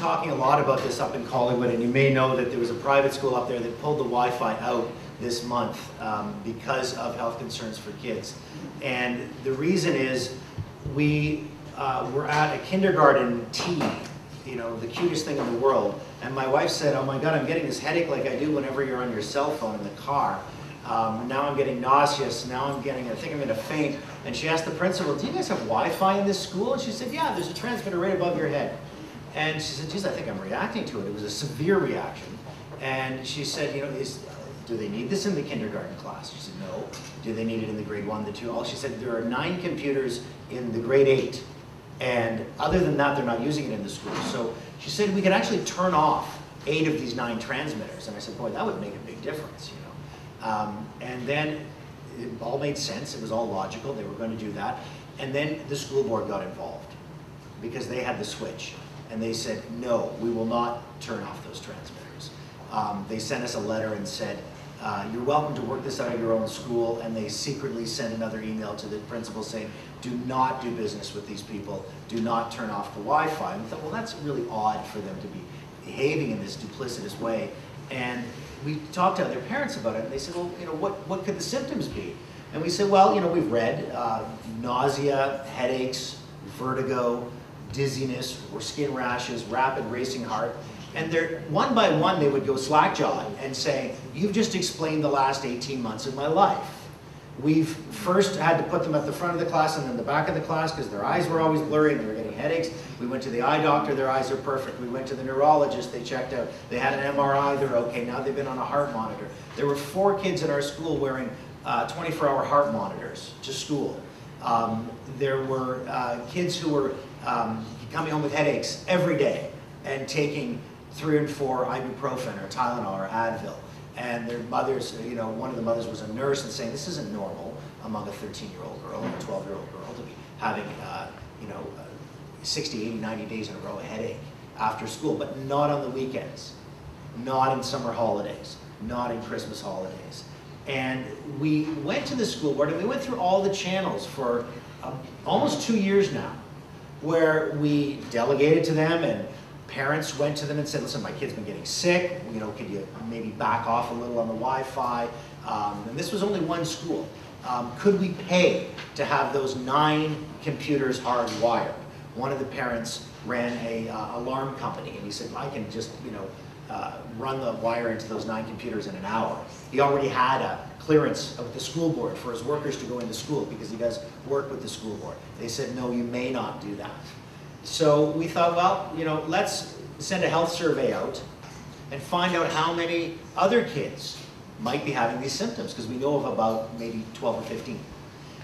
talking a lot about this up in Collingwood, and you may know that there was a private school up there that pulled the Wi-Fi out this month because of health concerns for kids. And the reason is we were at a kindergarten tea, you know, the cutest thing in the world. And my wife said, oh my God, I'm getting this headache like I do whenever you're on your cell phone in the car. Now I'm getting nauseous, now I'm getting, I think I'm gonna faint. And she asked the principal, do you guys have Wi-Fi in this school? And she said, yeah, there's a transmitter right above your head. And she said, geez, I think I'm reacting to it. It was a severe reaction. And she said, you know, do they need this in the kindergarten class? She said, no. Do they need it in the grade 1, the 2? Oh, she said, there are 9 computers in the grade 8. And other than that, they're not using it in the school. So she said, we could actually turn off 8 of these 9 transmitters. And I said, boy, that would make a big difference, you know. And then it all made sense. It was all logical. They were going to do that. And then the school board got involved because they had the switch. And they said, no, we will not turn off those transmitters. They sent us a letter and said, you're welcome to work this out at your own school. And they secretly sent another email to the principal saying, do not do business with these people. Do not turn off the Wi-Fi. And we thought, well, that's really odd for them to be behaving in this duplicitous way. And we talked to their parents about it, and they said, well, you know, what could the symptoms be? And we said, well, you know, we've read nausea, headaches, vertigo, dizziness, or skin rashes, rapid racing heart. And they're, one by one, they would go slack-jawed and say, you've just explained the last 18 months of my life. We've first had to put them at the front of the class and then the back of the class because their eyes were always blurry and they were getting headaches. We went to the eye doctor, their eyes are perfect. We went to the neurologist, they checked out. They had an MRI, they're okay. Now they've been on a heart monitor. There were 4 kids in our school wearing 24-hour heart monitors to school. There were kids who were coming home with headaches every day and taking 3 and 4 ibuprofen or Tylenol or Advil. And their mothers, you know, one of the mothers was a nurse and saying this isn't normal among a 13-year-old girl and a 12-year-old girl to be having, you know, 60, 80, 90 days in a row a headache after school, but not on the weekends, not in summer holidays, not in Christmas holidays. And we went to the school board and we went through all the channels for almost 2 years now, where we delegated to them and parents went to them and said, listen, my kid's been getting sick, you know, could you maybe back off a little on the Wi-Fi? And this was only one school. Could we pay to have those 9 computers hardwired? One of the parents ran a alarm company and he said, I can just, you know, run the wire into those 9 computers in an hour. He already had a clearance of the school board for his workers to go into school because he does work with the school board. They said, no, you may not do that. So we thought, well, you know, let's send a health survey out and find out how many other kids might be having these symptoms, because we know of about maybe 12 or 15.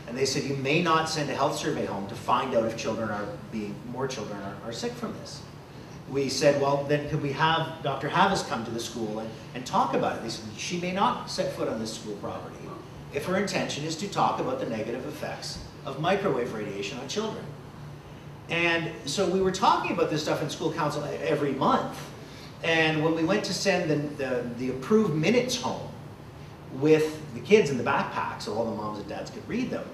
And they said, you may not send a health survey home to find out if children are more children are sick from this. We said, well, then could we have Dr. Havis come to the school and talk about it? They said, she may not set foot on this school property if her intention is to talk about the negative effects of microwave radiation on children. And so we were talking about this stuff in school council every month. And when we went to send the approved minutes home with the kids in the backpack so all the moms and dads could read them,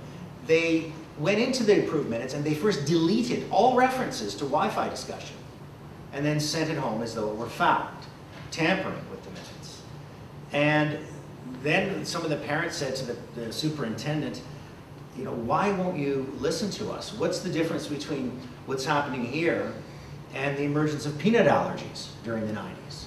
they went into the approved minutes and they first deleted all references to Wi-Fi discussion and then sent it home as though it were fact, tampering with the minutes. And then some of the parents said to the superintendent, you know, why won't you listen to us? What's the difference between what's happening here and the emergence of peanut allergies during the 90s?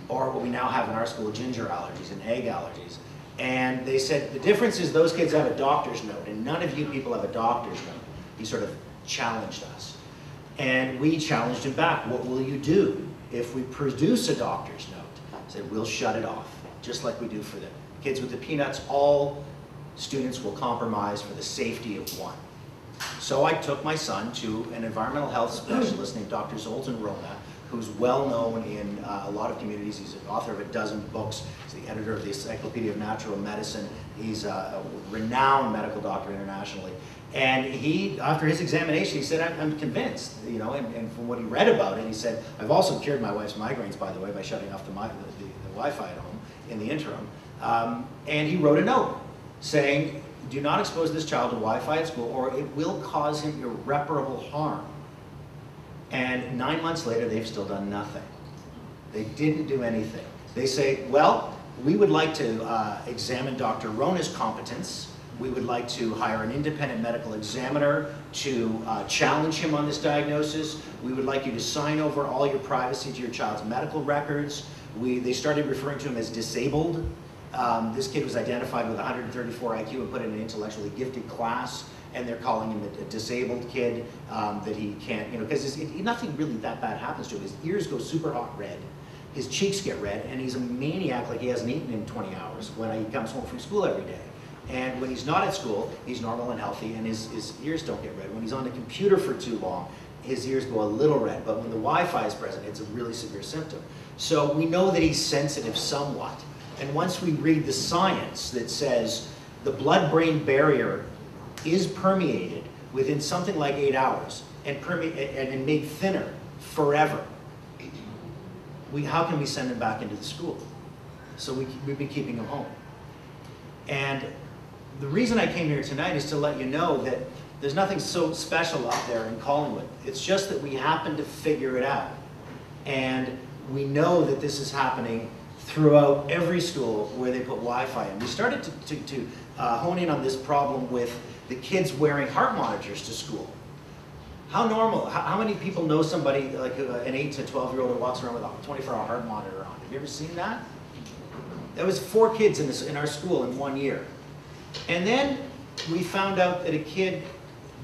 Or what we now have in our school, ginger allergies and egg allergies. And they said, the difference is those kids have a doctor's note and none of you people have a doctor's note. He sort of challenged us. And we challenged him back. What will you do if we produce a doctor's note? I said, we'll shut it off, just like we do for the kids with the peanuts. All students will compromise for the safety of one. So I took my son to an environmental health specialist named Dr. Zoltan Rona, who's well known in a lot of communities. He's an author of a dozen books. He's the editor of the Encyclopedia of Natural Medicine. He's a renowned medical doctor internationally. And he, after his examination, he said, I'm convinced, you know, and from what he read about it, he said, I've also cured my wife's migraines, by the way, by shutting off the Wi-Fi at home in the interim. And he wrote a note saying, do not expose this child to Wi-Fi at school or it will cause him irreparable harm. And 9 months later, they've still done nothing. They didn't do anything. They say, well, we would like to examine Dr. Rona's competence. We would like to hire an independent medical examiner to challenge him on this diagnosis. We would like you to sign over all your privacy to your child's medical records. They started referring to him as disabled. This kid was identified with 134 IQ and put in an intellectually gifted class, and they're calling him a disabled kid, that he can't, because nothing really that bad happens to him. His ears go super hot red, his cheeks get red, and he's a maniac, like he hasn't eaten in 20 hours when he comes home from school every day. And when he's not at school, he's normal and healthy, and his ears don't get red. When he's on the computer for too long, his ears go a little red, but when the Wi-Fi is present, it's a really severe symptom. So we know that he's sensitive somewhat. And once we read the science that says the blood-brain barrier is permeated within something like 8 hours and made thinner forever, how can we send him back into the school? So we've been keeping him home. And the reason I came here tonight is to let you know that there's nothing so special up there in Collingwood. It's just that we happen to figure it out. And we know that this is happening throughout every school where they put Wi-Fi in. We started to hone in on this problem with the kids wearing heart monitors to school. How normal, how many people know somebody like an 8 to 12-year-old who walks around with a 24-hour heart monitor on? Have you ever seen that? There was 4 kids in our school in 1 year. And then we found out that a kid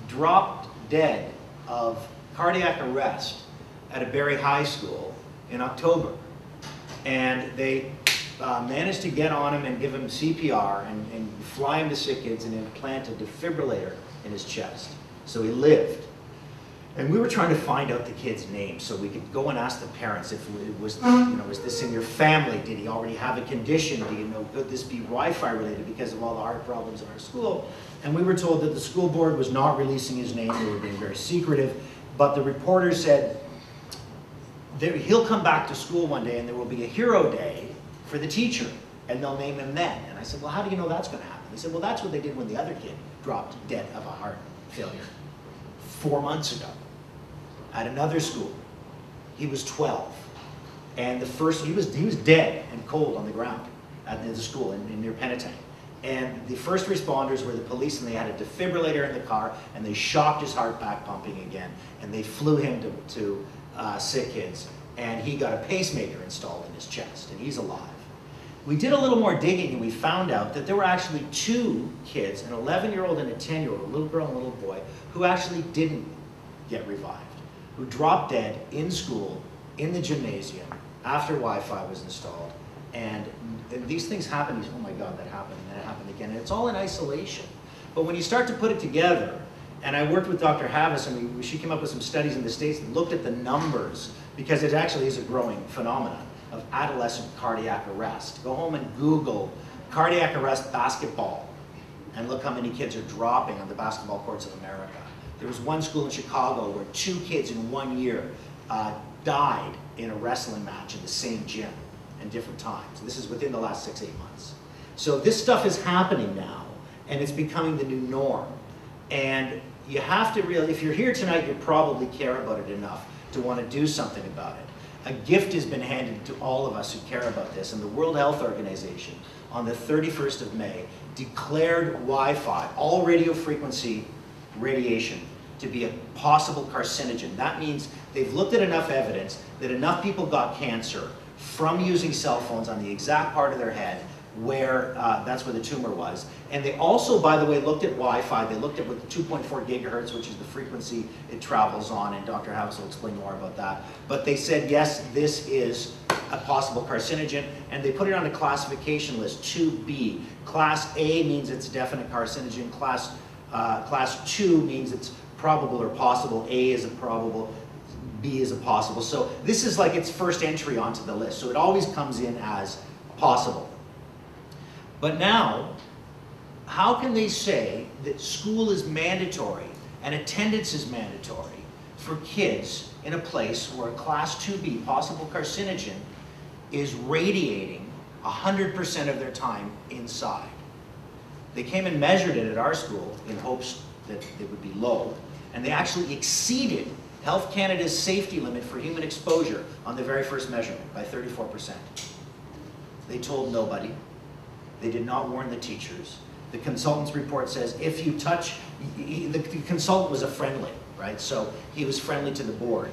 dropped dead of cardiac arrest at a Barrie High School in October. And they managed to get on him and give him CPR and fly him to sick kids and implant a defibrillator in his chest. So he lived. And we were trying to find out the kid's name so we could go and ask the parents if it was, was this in your family? Did he already have a condition? Do you know, could this be Wi-Fi related because of all the heart problems in our school? And we were told that the school board was not releasing his name. They were being very secretive. But the reporter said, he'll come back to school one day and there will be a hero day for the teacher and they'll name him then. And I said, well, how do you know that's going to happen? They said, well, that's what they did when the other kid dropped dead of a heart failure 4 months ago at another school. He was 12. And he was dead and cold on the ground at the school near Penetang. And the first responders were the police, and they had a defibrillator in the car, and they shocked his heart back pumping again, and they flew him to sick kids, and he got a pacemaker installed in his chest, and he's alive. We did a little more digging, and we found out that there were actually 2 kids, an 11-year-old and a 10-year-old, a little girl and a little boy, who actually didn't get revived, who dropped dead in school, in the gymnasium, after Wi-Fi was installed. And these things happen, you say, oh my God, that happened, and that happened again. And it's all in isolation. But when you start to put it together, and I worked with Dr. Havis, and she came up with some studies in the States and looked at the numbers, because it actually is a growing phenomenon of adolescent cardiac arrest. Go home and Google cardiac arrest basketball, and look how many kids are dropping on the basketball courts of America. There was one school in Chicago where 2 kids in 1 year died in a wrestling match in the same gym in different times. This is within the last 6-8 months. So this stuff is happening now, and it's becoming the new norm. And you have to really, if you're here tonight, you probably care about it enough to want to do something about it. A gift has been handed to all of us who care about this, and the World Health Organization on the 31st of May declared Wi-Fi, all radio frequency radiation, to be a possible carcinogen. That means they've looked at enough evidence that enough people got cancer from using cell phones on the exact part of their head where that's where the tumor was. And they also, by the way, looked at Wi-Fi. They looked at with 2.4 gigahertz, which is the frequency it travels on, and Dr. House will explain more about that. But they said, yes, this is a possible carcinogen, and they put it on a classification list, 2B. Class A means it's a definite carcinogen. Class 2 means it's probable or possible. A is a probable. B is a possible. So this is like its first entry onto the list. So it always comes in as possible. But now, how can they say that school is mandatory and attendance is mandatory for kids in a place where a class 2B possible carcinogen is radiating 100% of their time inside? They came and measured it at our school in hopes that it would be low, and they actually exceeded Health Canada's safety limit for human exposure on the very first measurement by 34%. They told nobody. They did not warn the teachers. The consultant's report says if you touch, the consultant was a friendly, right? So he was friendly to the board.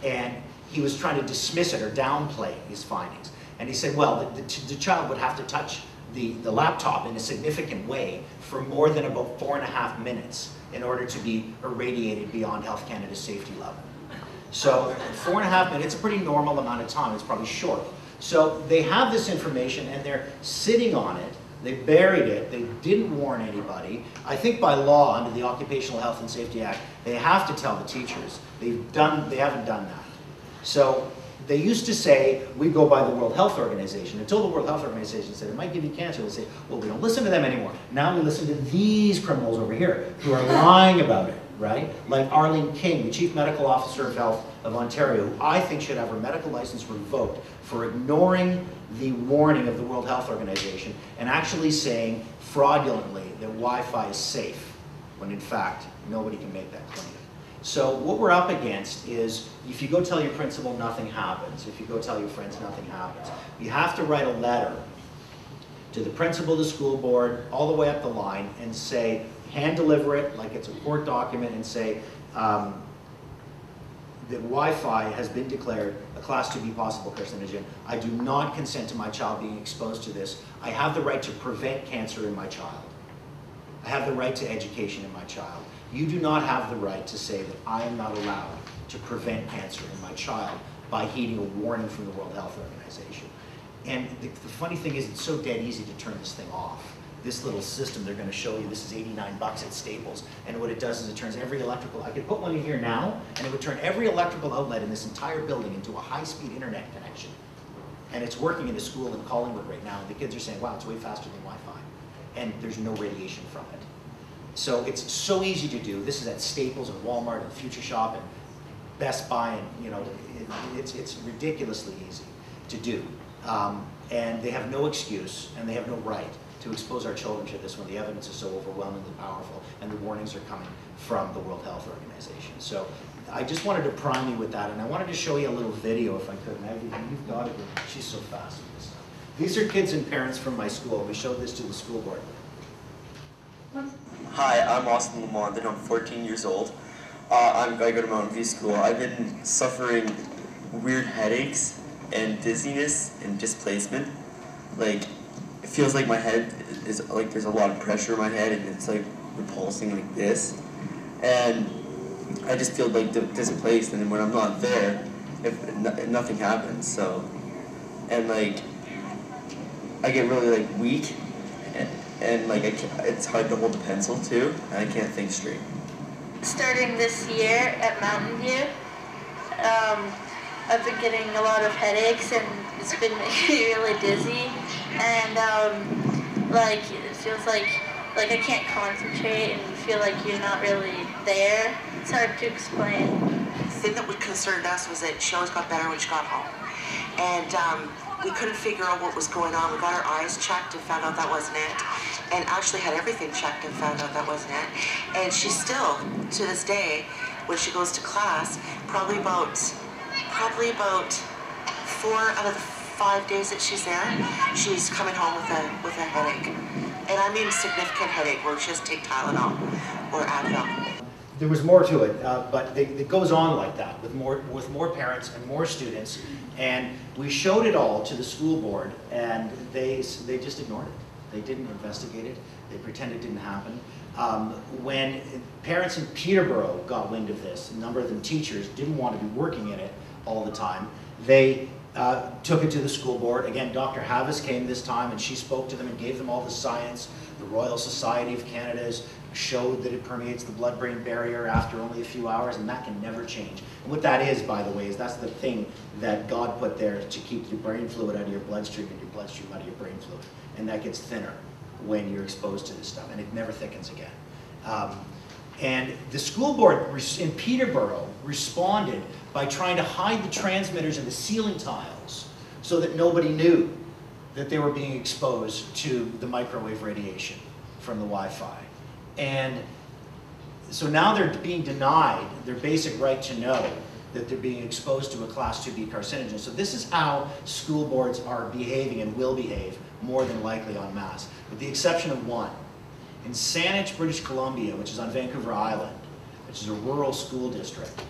And he was trying to dismiss it or downplay his findings. And he said, well, the child would have to touch the laptop in a significant way for more than about 4.5 minutes in order to be irradiated beyond Health Canada's safety level. So 4.5 minutes, it's a pretty normal amount of time. It's probably short. So they have this information and they're sitting on it. They buried it. They didn't warn anybody. I think by law, under the Occupational Health and Safety Act, they have to tell the teachers. They haven't done that. So they used to say, we go by the World Health Organization. Until the World Health Organization said, it might give you cancer. They say, well, we don't listen to them anymore. Now we listen to these criminals over here who are lying about it, right? Like Arlene King, the Chief Medical Officer of Health of Ontario, who I think should have her medical license revoked for ignoring the warning of the World Health Organization and actually saying fraudulently that Wi-Fi is safe, when in fact, nobody can make that claim. So what we're up against is, if you go tell your principal, nothing happens. If you go tell your friends, nothing happens. You have to write a letter to the principal, the school board, all the way up the line, and say, hand deliver it like it's a court document, and say that Wi-Fi has been declared a Class 2B possible carcinogen. I do not consent to my child being exposed to this. I have the right to prevent cancer in my child. I have the right to education in my child. You do not have the right to say that I am not allowed to prevent cancer in my child by heeding a warning from the World Health Organization. And the funny thing is, it's so dead easy to turn this thing off. This little system they're going to show you, this is $89 at Staples, and what it does is it turns every electrical, I could put one in here now, and it would turn every electrical outlet in this entire building into a high-speed internet connection. And it's working in a school in Collingwood right now, and the kids are saying, wow, it's way faster than Wi-Fi. And there's no radiation from it. So it's so easy to do. This is at Staples and Walmart and Future Shop and Best Buy, and you know, it's ridiculously easy to do. And they have no excuse and they have no right to expose our children to this when the evidence is so overwhelmingly powerful and the warnings are coming from the World Health Organization. So I just wanted to prime you with that, and I wanted to show you a little video if I could. Maggie, you've got it. She's so fast with this stuff. These are kids and parents from my school. We showed this to the school board. Hi, I'm Austin Lamont, and I'm 14 years old. I go to Mountain View School. I've been suffering weird headaches and dizziness and displacement. Like, it feels like my head is, like there's a lot of pressure in my head and it's like repulsing like this. And I just feel like displaced, and when I'm not there, nothing happens, so. And like, I get really like weak. And like it's hard to hold a pencil too, and I can't think straight. Starting this year at Mountain View, I've been getting a lot of headaches and it's been making me really dizzy, and like it feels like I can't concentrate and you feel like you're not really there. It's hard to explain. The thing that would concern us was that she always got better when she got home, and we couldn't figure out what was going on. We got her eyes checked and found out that wasn't it, and actually had everything checked and found out that wasn't it. And she's still, to this day, when she goes to class, probably about 4 out of the 5 days that she's there, she's coming home with a headache. And I mean significant headache where she has to take Tylenol or Advil. There was more to it, but it goes on like that with more parents and more students. And we showed it all to the school board, and they just ignored it. They didn't investigate it. They pretended it didn't happen. When parents in Peterborough got wind of this, a number of them teachers didn't want to be working in it all the time. They took it to the school board. Again, Dr. Havis came this time, and she spoke to them and gave them all the science. The Royal Society of Canada's showed that it permeates the blood-brain barrier after only a few hours, and that can never change. And what that is, by the way, is that's the thing that God put there to keep your brain fluid out of your bloodstream and your bloodstream out of your brain fluid. And that gets thinner when you're exposed to this stuff, and it never thickens again. And the school board in Peterborough responded by trying to hide the transmitters in the ceiling tiles so that nobody knew that they were being exposed to the microwave radiation from the Wi-Fi. And So now they're being denied their basic right to know that they're being exposed to a class 2B carcinogen. So this is how school boards are behaving and will behave more than likely en masse, with the exception of one. In Saanich, British Columbia, which is on Vancouver Island, which is a rural school district,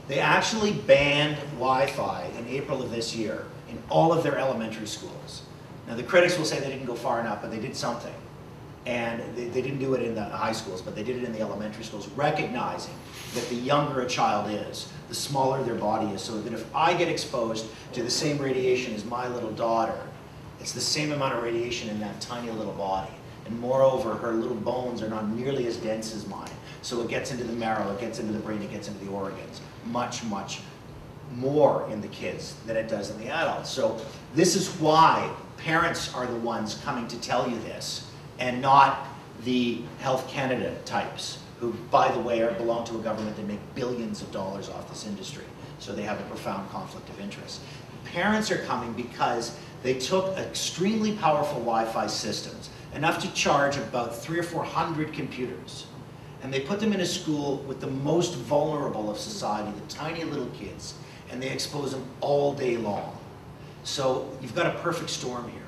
they actually banned Wi-Fi in April of this year in all of their elementary schools. Now the critics will say they didn't go far enough, but they did something. And they didn't do it in the high schools, but they did it in the elementary schools, recognizing that the younger a child is, the smaller their body is, so that if I get exposed to the same radiation as my little daughter, it's the same amount of radiation in that tiny little body. And moreover, her little bones are not nearly as dense as mine. So it gets into the marrow, it gets into the brain, it gets into the organs. Much, much more in the kids than it does in the adults. So this is why parents are the ones coming to tell you this, and not the Health Canada types, who, by the way, belong to a government that make billions of dollars off this industry. So they have a profound conflict of interest. Parents are coming because they took extremely powerful Wi-Fi systems, enough to charge about 300 or 400 computers, and they put them in a school with the most vulnerable of society, the tiny little kids, and they expose them all day long. So you've got a perfect storm here.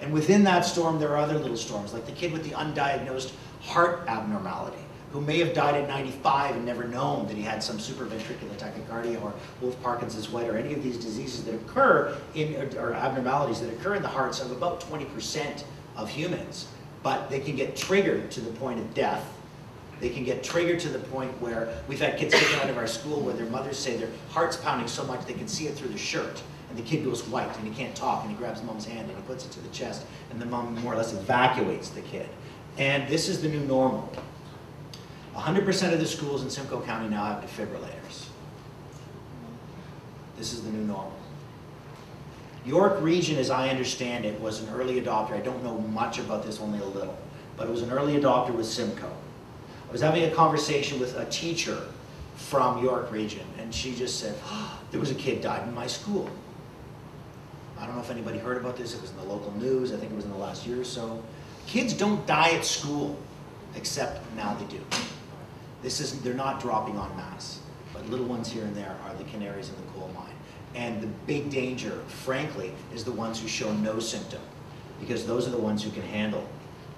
And within that storm, there are other little storms, like the kid with the undiagnosed heart abnormality, who may have died at 95 and never known that he had some supraventricular tachycardia or Wolff-Parkinson's White, or any of these diseases that occur in, or abnormalities that occur in the hearts of about 20% of humans. But they can get triggered to the point of death. They can get triggered to the point where we've had kids taken out of our school where their mothers say their heart's pounding so much they can see it through the shirt. And the kid goes white and he can't talk, and he grabs mom's hand and he puts it to the chest, and the mom more or less evacuates the kid. And this is the new normal. 100% of the schools in Simcoe County now have defibrillators. This is the new normal. York Region, as I understand it, was an early adopter. I don't know much about this, only a little, but it was an early adopter with Simcoe. I was having a conversation with a teacher from York Region, and she just said, oh, there was a kid died in my school. I don't know if anybody heard about this. It was in the local news. I think it was in the last year or so. Kids don't die at school, except now they do. They're not dropping en masse, but little ones here and there are the canaries in the coal mine. And the big danger, frankly, is the ones who show no symptom, because those are the ones who can handle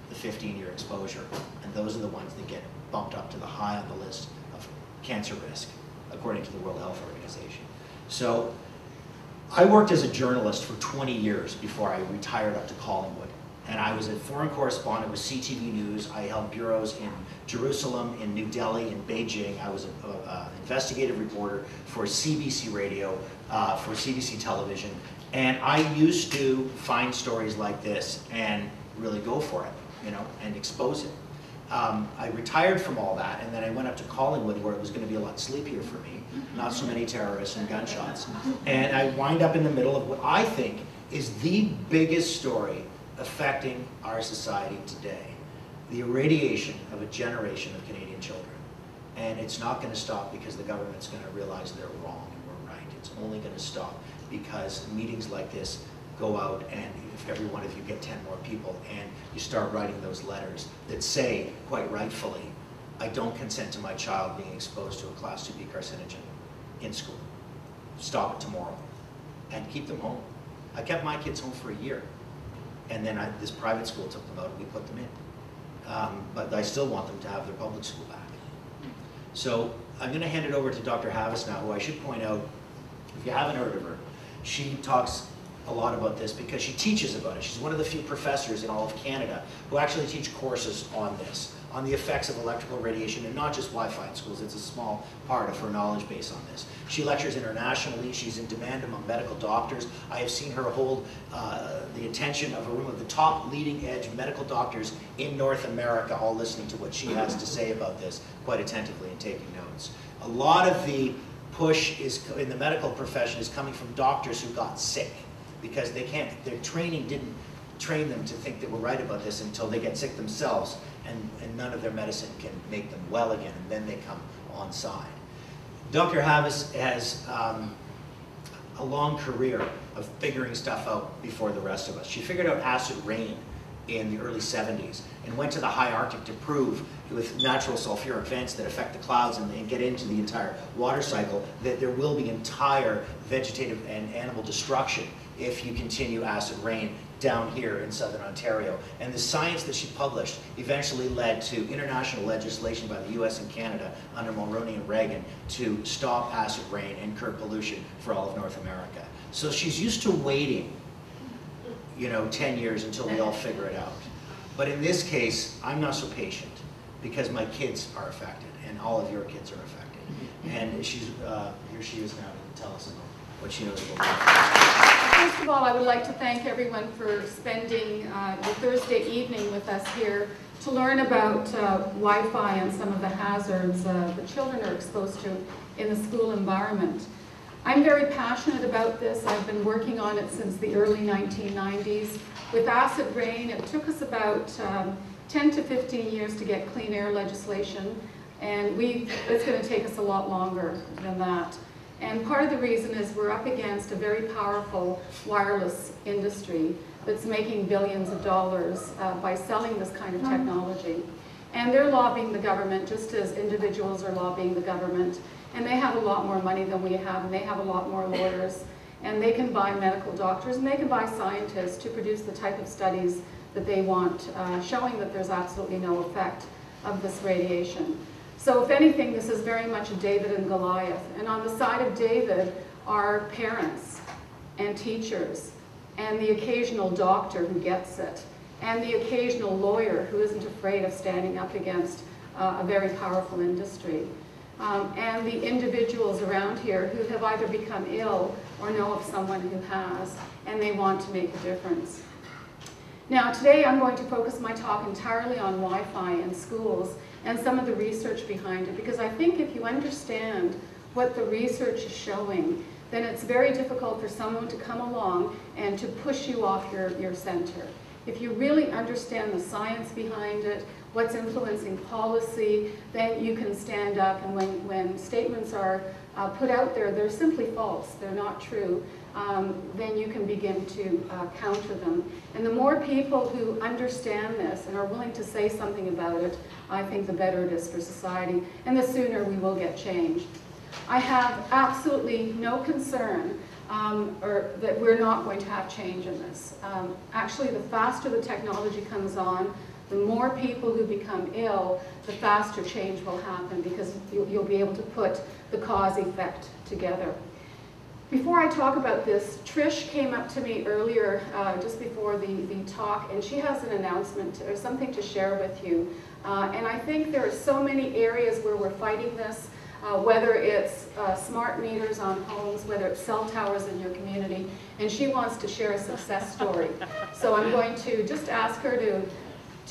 the 15-year exposure, and those are the ones that get bumped up to the high on the list of cancer risk, according to the World Health Organization. So I worked as a journalist for 20 years before I retired up to Collingwood. And I was a foreign correspondent with CTV News. I held bureaus in Jerusalem, in New Delhi, in Beijing. I was an investigative reporter for CBC Radio, for CBC Television. And I used to find stories like this and really go for it, you know, and expose it. I retired from all that, and then I went up to Collingwood, where it was going to be a lot sleepier for me, not so many terrorists and gunshots. And I wind up in the middle of what I think is the biggest story affecting our society today: the irradiation of a generation of Canadian children. And it's not going to stop because the government's going to realize they're wrong and we're right. It's only going to stop because meetings like this go out, and if every one of you get 10 more people and you start writing those letters that say, quite rightfully, I don't consent to my child being exposed to a class 2B carcinogen in school. Stop it tomorrow and keep them home. I kept my kids home for a year. And then this private school took them out and we put them in. But I still want them to have their public school back. So I'm going to hand it over to Dr. Havis now, who I should point out, if you haven't heard of her, she talks a lot about this because she teaches about it. She's one of the few professors in all of Canada who actually teach courses on this, on the effects of electrical radiation, and not just Wi-Fi in schools. It's a small part of her knowledge base on this. She lectures internationally. She's in demand among medical doctors. I have seen her hold the attention of a room of the top leading edge medical doctors in North America, all listening to what she has to say about this quite attentively and taking notes. A lot of the push in the medical profession is coming from doctors who got sick, because their training didn't train them to think that we're right about this until they get sick themselves, and none of their medicine can make them well again, and then they come on side. Dr. Havis has a long career of figuring stuff out before the rest of us. She figured out acid rain in the early 70s and went to the high Arctic to prove with natural sulfuric vents that affect the clouds and get into the entire water cycle that there will be entire vegetative and animal destruction if you continue acid rain down here in southern Ontario. And the science that she published eventually led to international legislation by the US and Canada under Mulroney and Reagan to stop acid rain and curb pollution for all of North America. So she's used to waiting, you know, 10 years until we all figure it out. But in this case, I'm not so patient because my kids are affected and all of your kids are affected. And she's, here she is now to tell us about what she knows about that. First of all, I would like to thank everyone for spending the Thursday evening with us here to learn about Wi-Fi and some of the hazards that children are exposed to in the school environment. I'm very passionate about this. I've been working on it since the early 1990s. With acid rain, it took us about 10 to 15 years to get clean air legislation, and it's going to take us a lot longer than that. And part of the reason is we're up against a very powerful wireless industry that's making billions of dollars by selling this kind of technology. And they're lobbying the government just as individuals are lobbying the government. And they have a lot more money than we have, and they have a lot more lawyers. And they can buy medical doctors, and they can buy scientists to produce the type of studies that they want, showing that there's absolutely no effect of this radiation. So if anything, this is very much a David and Goliath. And on the side of David are parents and teachers and the occasional doctor who gets it and the occasional lawyer who isn't afraid of standing up against a very powerful industry. And the individuals around here who have either become ill or know of someone who has, and they want to make a difference. Now today I'm going to focus my talk entirely on Wi-Fi in schools and some of the research behind it, because I think if you understand what the research is showing, then it's very difficult for someone to come along and to push you off your center. If you really understand the science behind it, what's influencing policy, then you can stand up, and when statements are put out there, they're simply false, they're not true, then you can begin to counter them. And the more people who understand this and are willing to say something about it, I think the better it is for society, and the sooner we will get change. I have absolutely no concern that we're not going to have change in this. Actually, the faster the technology comes on, the more people who become ill, the faster change will happen, because you'll be able to put the cause-effect together. Before I talk about this, Trish came up to me earlier, just before the talk, and she has an announcement or something to share with you. And I think there are so many areas where we're fighting this, whether it's smart meters on homes, whether it's cell towers in your community, and she wants to share a success story. So I'm going to just ask her to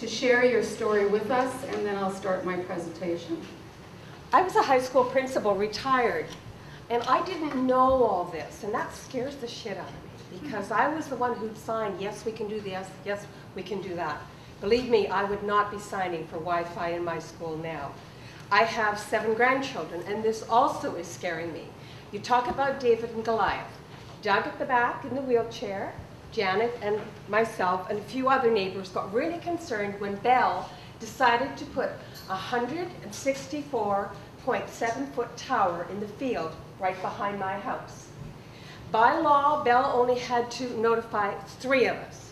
share your story with us, and then I'll start my presentation. I was a high school principal, retired, and I didn't know all this, and that scares the shit out of me, because I was the one who'd sign, yes, we can do this, yes, we can do that. Believe me, I would not be signing for Wi-Fi in my school now. I have 7 grandchildren, and this also is scaring me. You talk about David and Goliath. Doug at the back in the wheelchair, Janet and myself and a few other neighbors got really concerned when Bell decided to put a 164.7-foot tower in the field right behind my house. By law, Bell only had to notify 3 of us,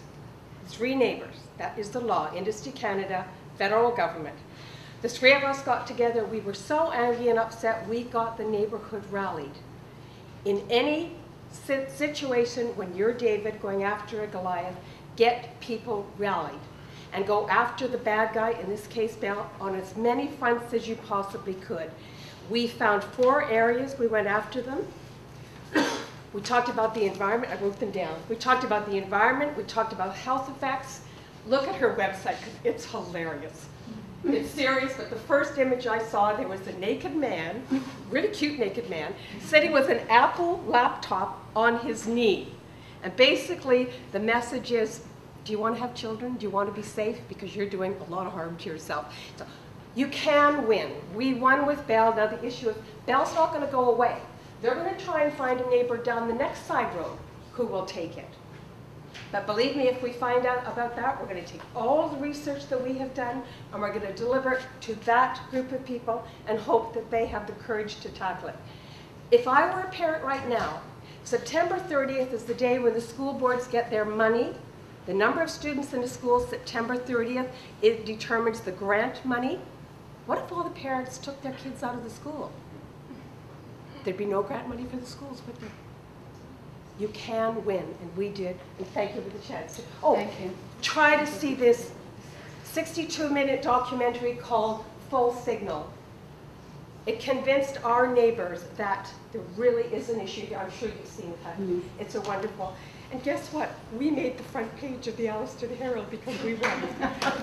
3 neighbors. That is the law, Industry Canada, federal government. The 3 of us got together. We were so angry and upset, we got the neighborhood rallied. In any situation when you're David going after a Goliath, get people rallied and go after the bad guy, in this case Bell, on as many fronts as you possibly could. We found 4 areas we went after them. We talked about the environment. I wrote them down. We talked about the environment. We talked about health effects. Look at her website, because it's hilarious. It's serious, but the first image I saw, there was a naked man, really cute naked man, sitting with an Apple laptop on his knee. And basically, the message is, do you want to have children? Do you want to be safe? Because you're doing a lot of harm to yourself. So you can win. We won with Bell. Now the issue is, Bell's not going to go away. They're going to try and find a neighbor down the next side road who will take it. But believe me, if we find out about that, we're going to take all the research that we have done and we're going to deliver it to that group of people and hope that they have the courage to tackle it. If I were a parent right now, September 30th is the day when the school boards get their money. The number of students in the school, September 30th, it determines the grant money. What if all the parents took their kids out of the school? There'd be no grant money for the schools, would there? You can win, and we did, and thank you for the chance. Oh, Thank you. Try to see this 62-minute documentary called Full Signal. It convinced our neighbors that there really is an issue. I'm sure you've seen it. It's a wonderful. And guess what? We made the front page of the Allister Herald because we won.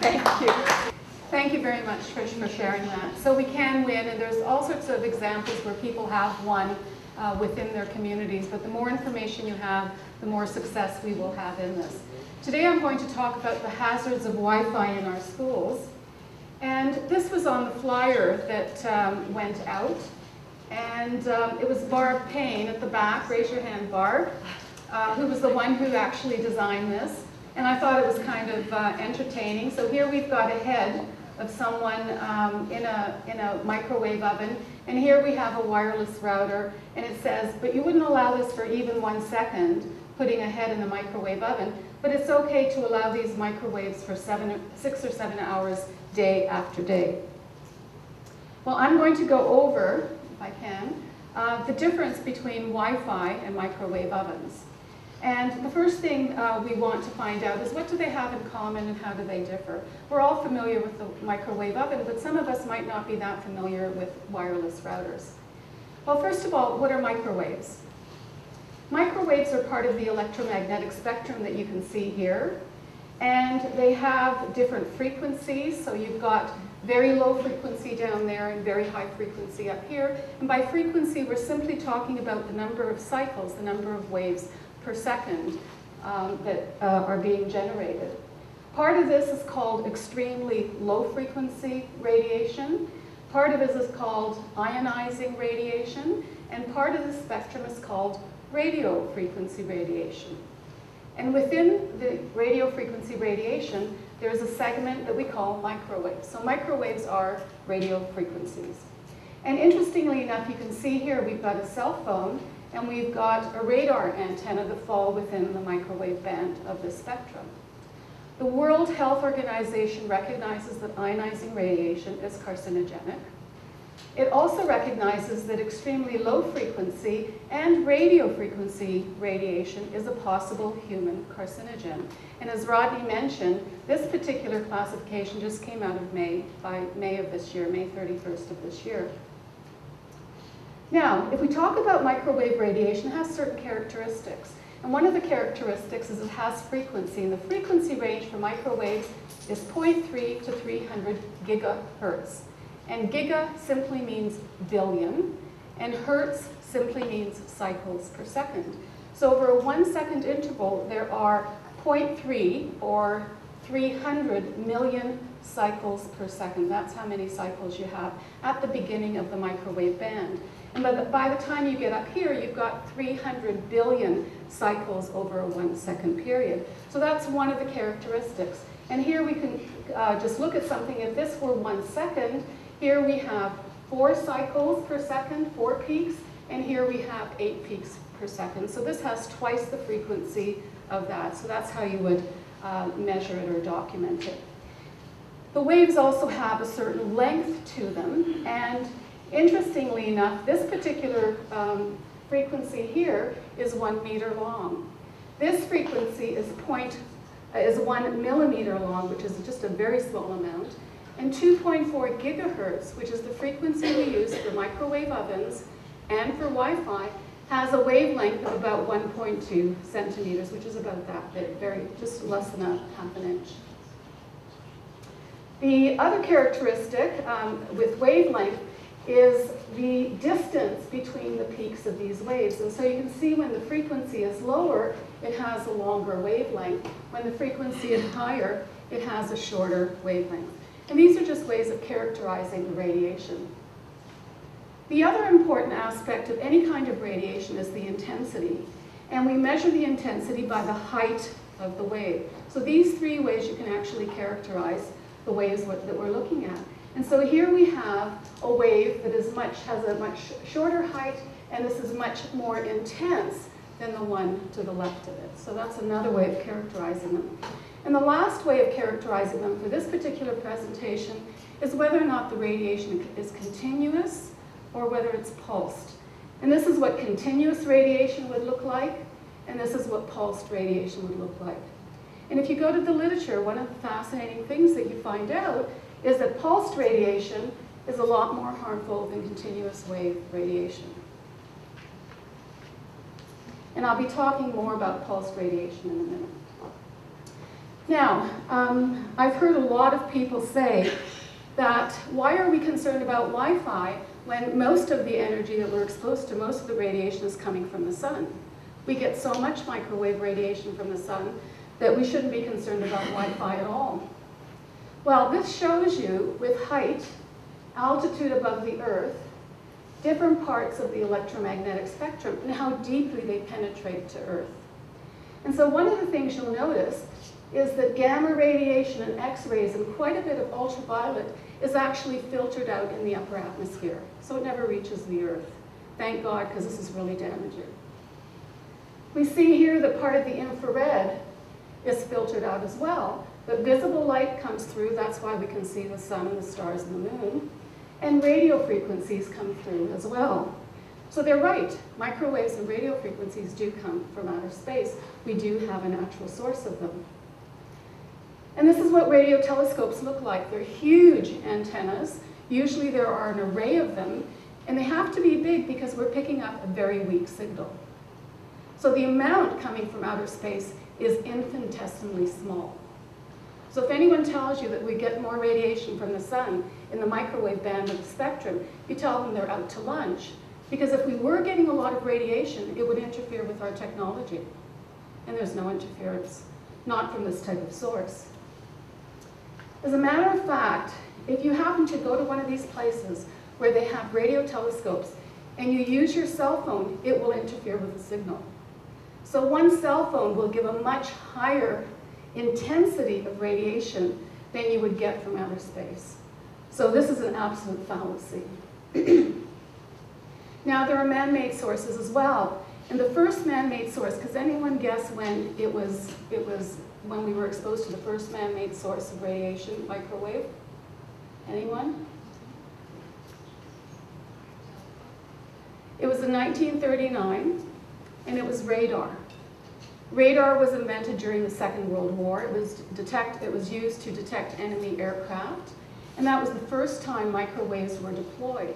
Thank you. Thank you very much, Trish, for sharing that. So we can win, and there's all sorts of examples where people have won within their communities, but the more information you have, the more success we will have in this. Today I'm going to talk about the hazards of Wi-Fi in our schools. And this was on the flyer that went out. And it was Barb Payne at the back, raise your hand, Barb, who was the one who actually designed this. And I thought it was kind of entertaining. So here we've got a head of someone in a microwave oven. And here we have a wireless router. And it says, but you wouldn't allow this for even 1 second, putting a head in a microwave oven. But it's okay to allow these microwaves for 6 or 7 hours, day after day. Well, I'm going to go over, if I can, the difference between Wi-Fi and microwave ovens. And the first thing we want to find out is what do they have in common and how do they differ? We're all familiar with the microwave oven, but some of us might not be that familiar with wireless routers. Well, first of all, what are microwaves? Microwaves are part of the electromagnetic spectrum that you can see here. And they have different frequencies, so you've got very low frequency down there and very high frequency up here. And by frequency, we're simply talking about the number of cycles, the number of waves per second that are being generated. Part of this is called extremely low frequency radiation. Part of this is called ionizing radiation. And part of the spectrum is called radio frequency radiation. And within the radio frequency radiation, there's a segment that we call microwaves. So microwaves are radio frequencies. And interestingly enough, you can see here we've got a cell phone and we've got a radar antenna that fall within the microwave band of this spectrum. The World Health Organization recognizes that ionizing radiation is carcinogenic. It also recognizes that extremely low frequency and radio frequency radiation is a possible human carcinogen. And as Rodney mentioned, this particular classification just came out of May of this year, May 31st of this year. Now, if we talk about microwave radiation, it has certain characteristics. And one of the characteristics is it has frequency. And the frequency range for microwaves is 0.3 to 300 gigahertz. And giga simply means billion, and hertz simply means cycles per second. So over a 1 second interval, there are 0.3 or 300 million cycles per second. That's how many cycles you have at the beginning of the microwave band. And by the time you get up here, you've got 300 billion cycles over a 1 second period. So that's one of the characteristics. And here we can just look at something. If this were 1 second, here we have 4 cycles per second, 4 peaks, and here we have 8 peaks per second. So this has twice the frequency of that. So that's how you would measure it or document it. The waves also have a certain length to them, and interestingly enough, this particular frequency here is 1 meter long. This frequency is 1 millimeter long, which is just a very small amount. And 2.4 gigahertz, which is the frequency we use for microwave ovens and for Wi-Fi, has a wavelength of about 1.2 centimeters, which is about that big, just less than half an inch. The other characteristic with wavelength is the distance between the peaks of these waves. And so you can see when the frequency is lower, it has a longer wavelength. When the frequency is higher, it has a shorter wavelength. And these are just ways of characterizing the radiation. The other important aspect of any kind of radiation is the intensity. And we measure the intensity by the height of the wave. So these three ways you can actually characterize the waves that we're looking at. And so here we have a wave that has a much shorter height, and this is much more intense than the one to the left of it. So that's another way of characterizing them. And the last way of characterizing them for this particular presentation is whether or not the radiation is continuous or whether it's pulsed. And this is what continuous radiation would look like, and this is what pulsed radiation would look like. And if you go to the literature, one of the fascinating things that you find out is that pulsed radiation is a lot more harmful than continuous wave radiation. And I'll be talking more about pulsed radiation in a minute. Now, I've heard a lot of people say that why are we concerned about Wi-Fi when most of the energy that we're exposed to, most of the radiation is coming from the sun? We get so much microwave radiation from the sun that we shouldn't be concerned about Wi-Fi at all. Well, this shows you with height, altitude above the Earth, different parts of the electromagnetic spectrum and how deeply they penetrate to Earth. And so one of the things you'll notice is that gamma radiation and X-rays and quite a bit of ultraviolet is actually filtered out in the upper atmosphere. So it never reaches the Earth. Thank God, because this is really damaging. We see here that part of the infrared is filtered out as well. But visible light comes through, that's why we can see the sun and the stars and the moon. And radio frequencies come through as well. So they're right, microwaves and radio frequencies do come from outer space. We do have a natural source of them. And this is what radio telescopes look like. They're huge antennas. Usually there are an array of them, and they have to be big because we're picking up a very weak signal. So the amount coming from outer space is infinitesimally small. So if anyone tells you that we get more radiation from the sun in the microwave band of the spectrum, you tell them they're out to lunch. Because if we were getting a lot of radiation, it would interfere with our technology. And there's no interference, not from this type of source. As a matter of fact, if you happen to go to one of these places where they have radio telescopes and you use your cell phone, it will interfere with the signal. So one cell phone will give a much higher intensity of radiation than you would get from outer space. So this is an absolute fallacy. Now there are man-made sources as well. And the first man-made source, does anyone guess when it was when we were exposed to the first man-made source of radiation, microwave? Anyone? It was in 1939, and it was radar. Radar was invented during the Second World War. It was used to detect enemy aircraft, and that was the first time microwaves were deployed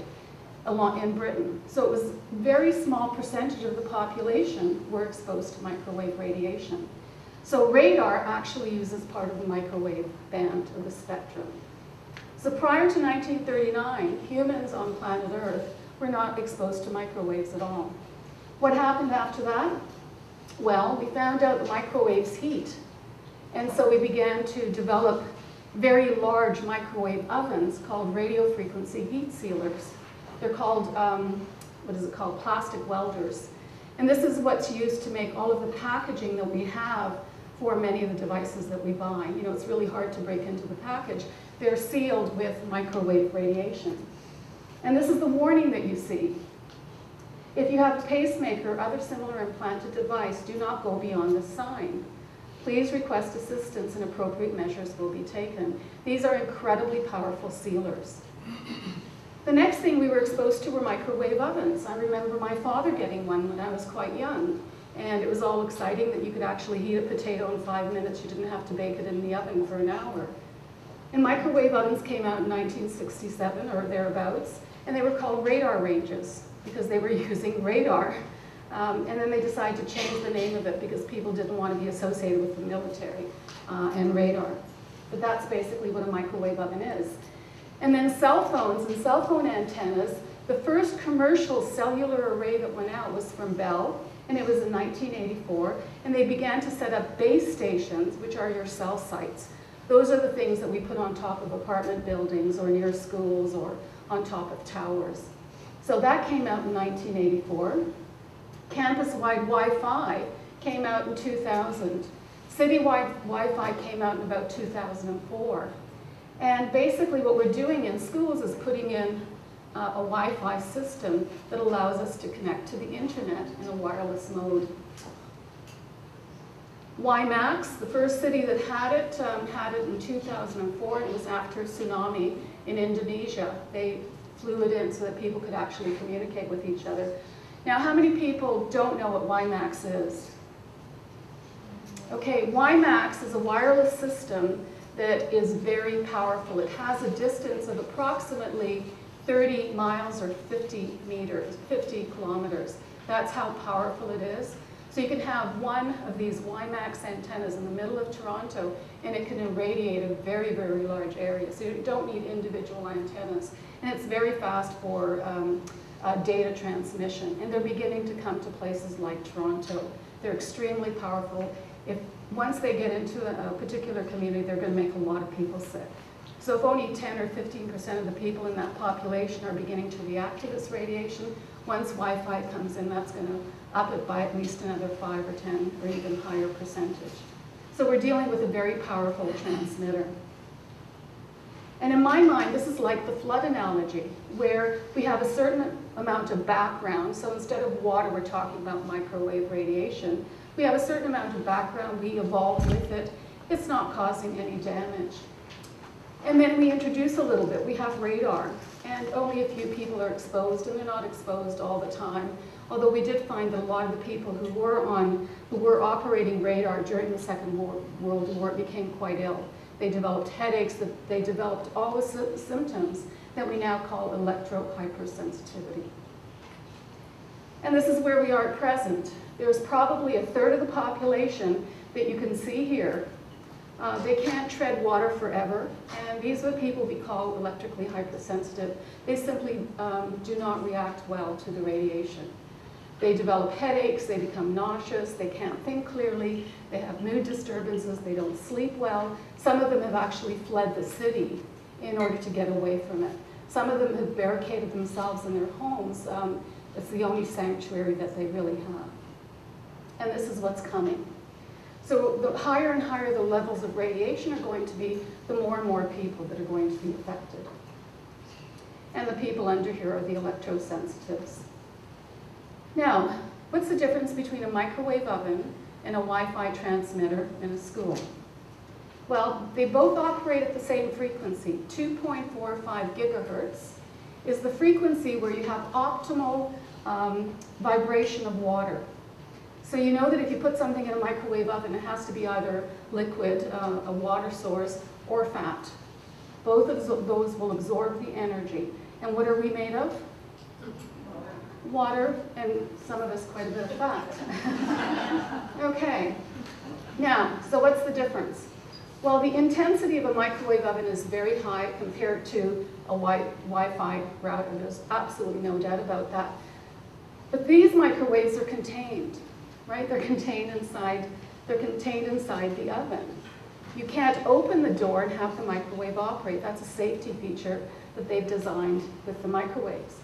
in Britain. So it was a very small percentage of the population were exposed to microwave radiation. So radar actually uses part of the microwave band of the spectrum. So prior to 1939, humans on planet Earth were not exposed to microwaves at all. What happened after that? Well, we found out the microwaves heat. And so we began to develop very large microwave ovens called radio frequency heat sealers. They're called, plastic welders. And this is what's used to make all of the packaging that we have for many of the devices that we buy. You know, it's really hard to break into the package. They're sealed with microwave radiation. And this is the warning that you see. If you have a pacemaker or other similar implanted device, do not go beyond this sign. Please request assistance and appropriate measures will be taken. These are incredibly powerful sealers. The next thing we were exposed to were microwave ovens. I remember my father getting one when I was quite young. And it was all exciting that you could actually heat a potato in 5 minutes. You didn't have to bake it in the oven for an hour. And microwave ovens came out in 1967 or thereabouts, and they were called radar ranges because they were using radar. And then they decided to change the name of it because people didn't want to be associated with the military and radar. But that's basically what a microwave oven is. And then cell phones and cell phone antennas, the first commercial cellular array that went out was from Bell, and it was in 1984, and they began to set up base stations, which are your cell sites. Those are the things that we put on top of apartment buildings or near schools or on top of towers. So that came out in 1984. Campus-wide Wi-Fi came out in 2000. Citywide Wi-Fi came out in about 2004. And basically what we're doing in schools is putting in a Wi-Fi system that allows us to connect to the internet in a wireless mode. WiMAX, the first city that had it in 2004. It was after a tsunami in Indonesia. They flew it in so that people could actually communicate with each other. Now, how many people don't know what WiMAX is? Okay, WiMAX is a wireless system that is very powerful. It has a distance of approximately 30 miles or 50 kilometers. That's how powerful it is. So you can have one of these WiMAX antennas in the middle of Toronto, and it can irradiate a very, very large area. So you don't need individual antennas. And it's very fast for data transmission. And they're beginning to come to places like Toronto. They're extremely powerful. Once they get into a particular community, they're going to make a lot of people sick. So if only 10 or 15% of the people in that population are beginning to react to this radiation, once Wi-Fi comes in, that's going to up it by at least another 5 or 10 or even higher percentage. So we're dealing with a very powerful transmitter. And in my mind, this is like the flood analogy, where we have a certain amount of background. So instead of water, we're talking about microwave radiation. We have a certain amount of background. We evolved with it. It's not causing any damage. And then we introduce a little bit. We have radar, and only a few people are exposed, and they're not exposed all the time. Although we did find that a lot of the people who were operating radar during the Second World War became quite ill. They developed headaches. They developed all the symptoms that we now call electro-hypersensitivity. And this is where we are at present. There's probably a third of the population that you can see here. They can't tread water forever, and these are the people we call electrically hypersensitive. They simply do not react well to the radiation. They develop headaches, they become nauseous, they can't think clearly, they have mood disturbances, they don't sleep well. Some of them have actually fled the city in order to get away from it. Some of them have barricaded themselves in their homes. It's the only sanctuary that they really have. And this is what's coming. So the higher and higher the levels of radiation are going to be, the more and more people that are going to be affected. And the people under here are the electrosensitives. Now, what's the difference between a microwave oven and a Wi-Fi transmitter in a school? Well, they both operate at the same frequency. 2.45 gigahertz is the frequency where you have optimal vibration of water. So you know that if you put something in a microwave oven, it has to be either liquid, a water source, or fat. Both of those will absorb the energy. And what are we made of? Water, and some of us quite a bit of fat. Okay. Now, so what's the difference? Well, the intensity of a microwave oven is very high compared to a Wi-Fi router. There's absolutely no doubt about that. But these microwaves are contained. Right? They're contained inside the oven. You can't open the door and have the microwave operate. That's a safety feature that they've designed with the microwaves.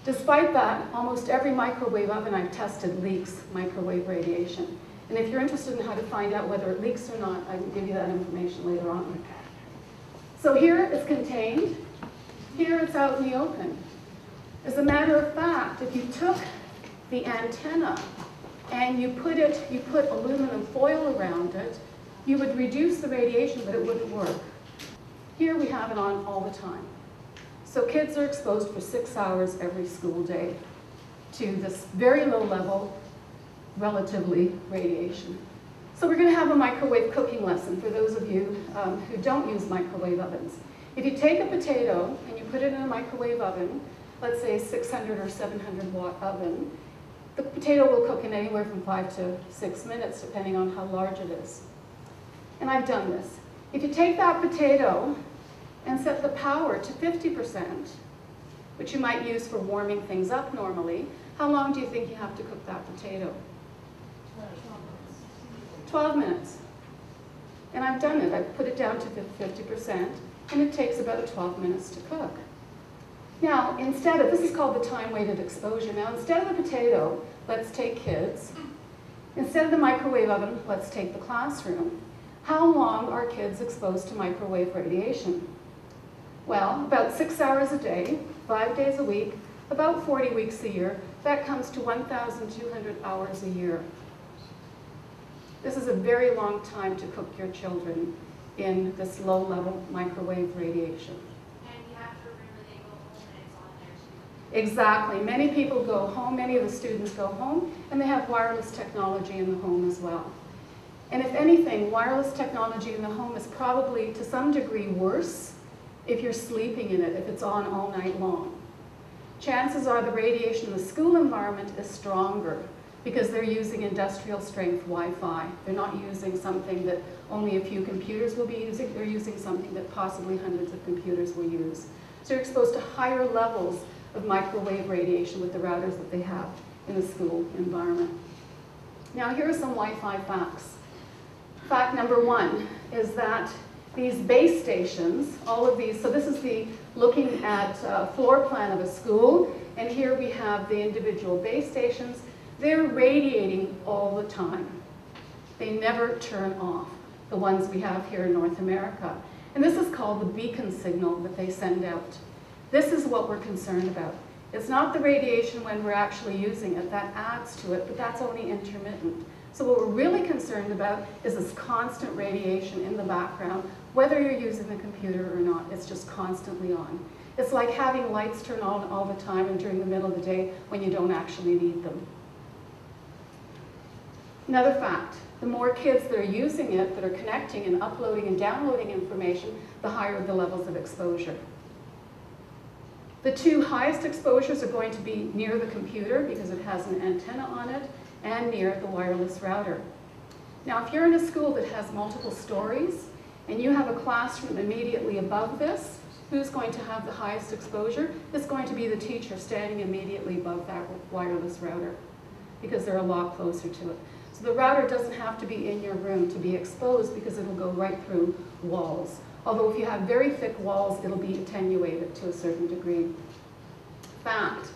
Despite that, almost every microwave oven I've tested leaks microwave radiation. And if you're interested in how to find out whether it leaks or not, I can give you that information later on. So here it's contained. Here it's out in the open. As a matter of fact, if you took the antenna and you put aluminum foil around it, you would reduce the radiation, but it wouldn't work. Here we have it on all the time. So kids are exposed for 6 hours every school day to this very low level, relatively, radiation. So we're going to have a microwave cooking lesson for those of you who don't use microwave ovens. If you take a potato and you put it in a microwave oven, let's say a 600 or 700 watt oven, the potato will cook in anywhere from 5 to 6 minutes, depending on how large it is. And I've done this. If you take that potato and set the power to 50%, which you might use for warming things up normally, how long do you think you have to cook that potato? 12 minutes. And I've done it. I've put it down to 50%, and it takes about 12 minutes to cook. Now, this is called the time-weighted exposure. Now, instead of the potato, let's take kids, Instead of the microwave oven, let's take the classroom. How long are kids exposed to microwave radiation? Well, about 6 hours a day, 5 days a week, about 40 weeks a year. That comes to 1,200 hours a year. This is a very long time to cook your children in this low-level microwave radiation. And you have to remember they go home and it's on there too. Exactly. Many people go home, many of the students go home, and they have wireless technology in the home as well. And if anything, wireless technology in the home is probably to some degree worse if you're sleeping in it, if it's on all night long. Chances are the radiation in the school environment is stronger because they're using industrial strength Wi-Fi. They're not using something that only a few computers will be using. They're using something that possibly hundreds of computers will use. So you're exposed to higher levels of microwave radiation with the routers that they have in the school environment. Now here are some Wi-Fi facts. Fact number 1 is that these base stations, all of these, so this is the looking at floor plan of a school, and here we have the individual base stations. They're radiating all the time. They never turn off, the ones we have here in North America. And this is called the beacon signal that they send out. This is what we're concerned about. It's not the radiation when we're actually using it. That adds to it, but that's only intermittent. So what we're really concerned about is this constant radiation in the background, whether you're using the computer or not. It's just constantly on. It's like having lights turn on all the time and during the middle of the day when you don't actually need them. Another fact, the more kids that are using it, that are connecting and uploading and downloading information, the higher the levels of exposure. The 2 highest exposures are going to be near the computer because it has an antenna on it, and near the wireless router. Now, if you're in a school that has multiple stories, and you have a classroom immediately above this, who's going to have the highest exposure? It's going to be the teacher standing immediately above that wireless router, because they're a lot closer to it. So the router doesn't have to be in your room to be exposed because it'll go right through walls. Although if you have very thick walls, it'll be attenuated to a certain degree. Fact,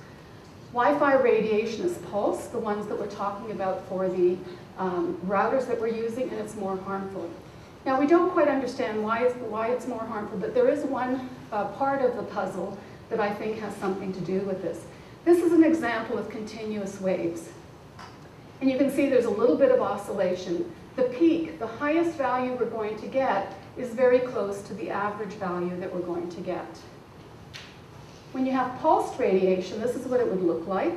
Wi-Fi radiation is pulse, the ones that we're talking about for the routers that we're using, and it's more harmful. Now we don't quite understand why it's more harmful, but there is one part of the puzzle that I think has something to do with this. This is an example of continuous waves. And you can see there's a little bit of oscillation. The peak, the highest value we're going to get, is very close to the average value that we're going to get. When you have pulsed radiation, this is what it would look like.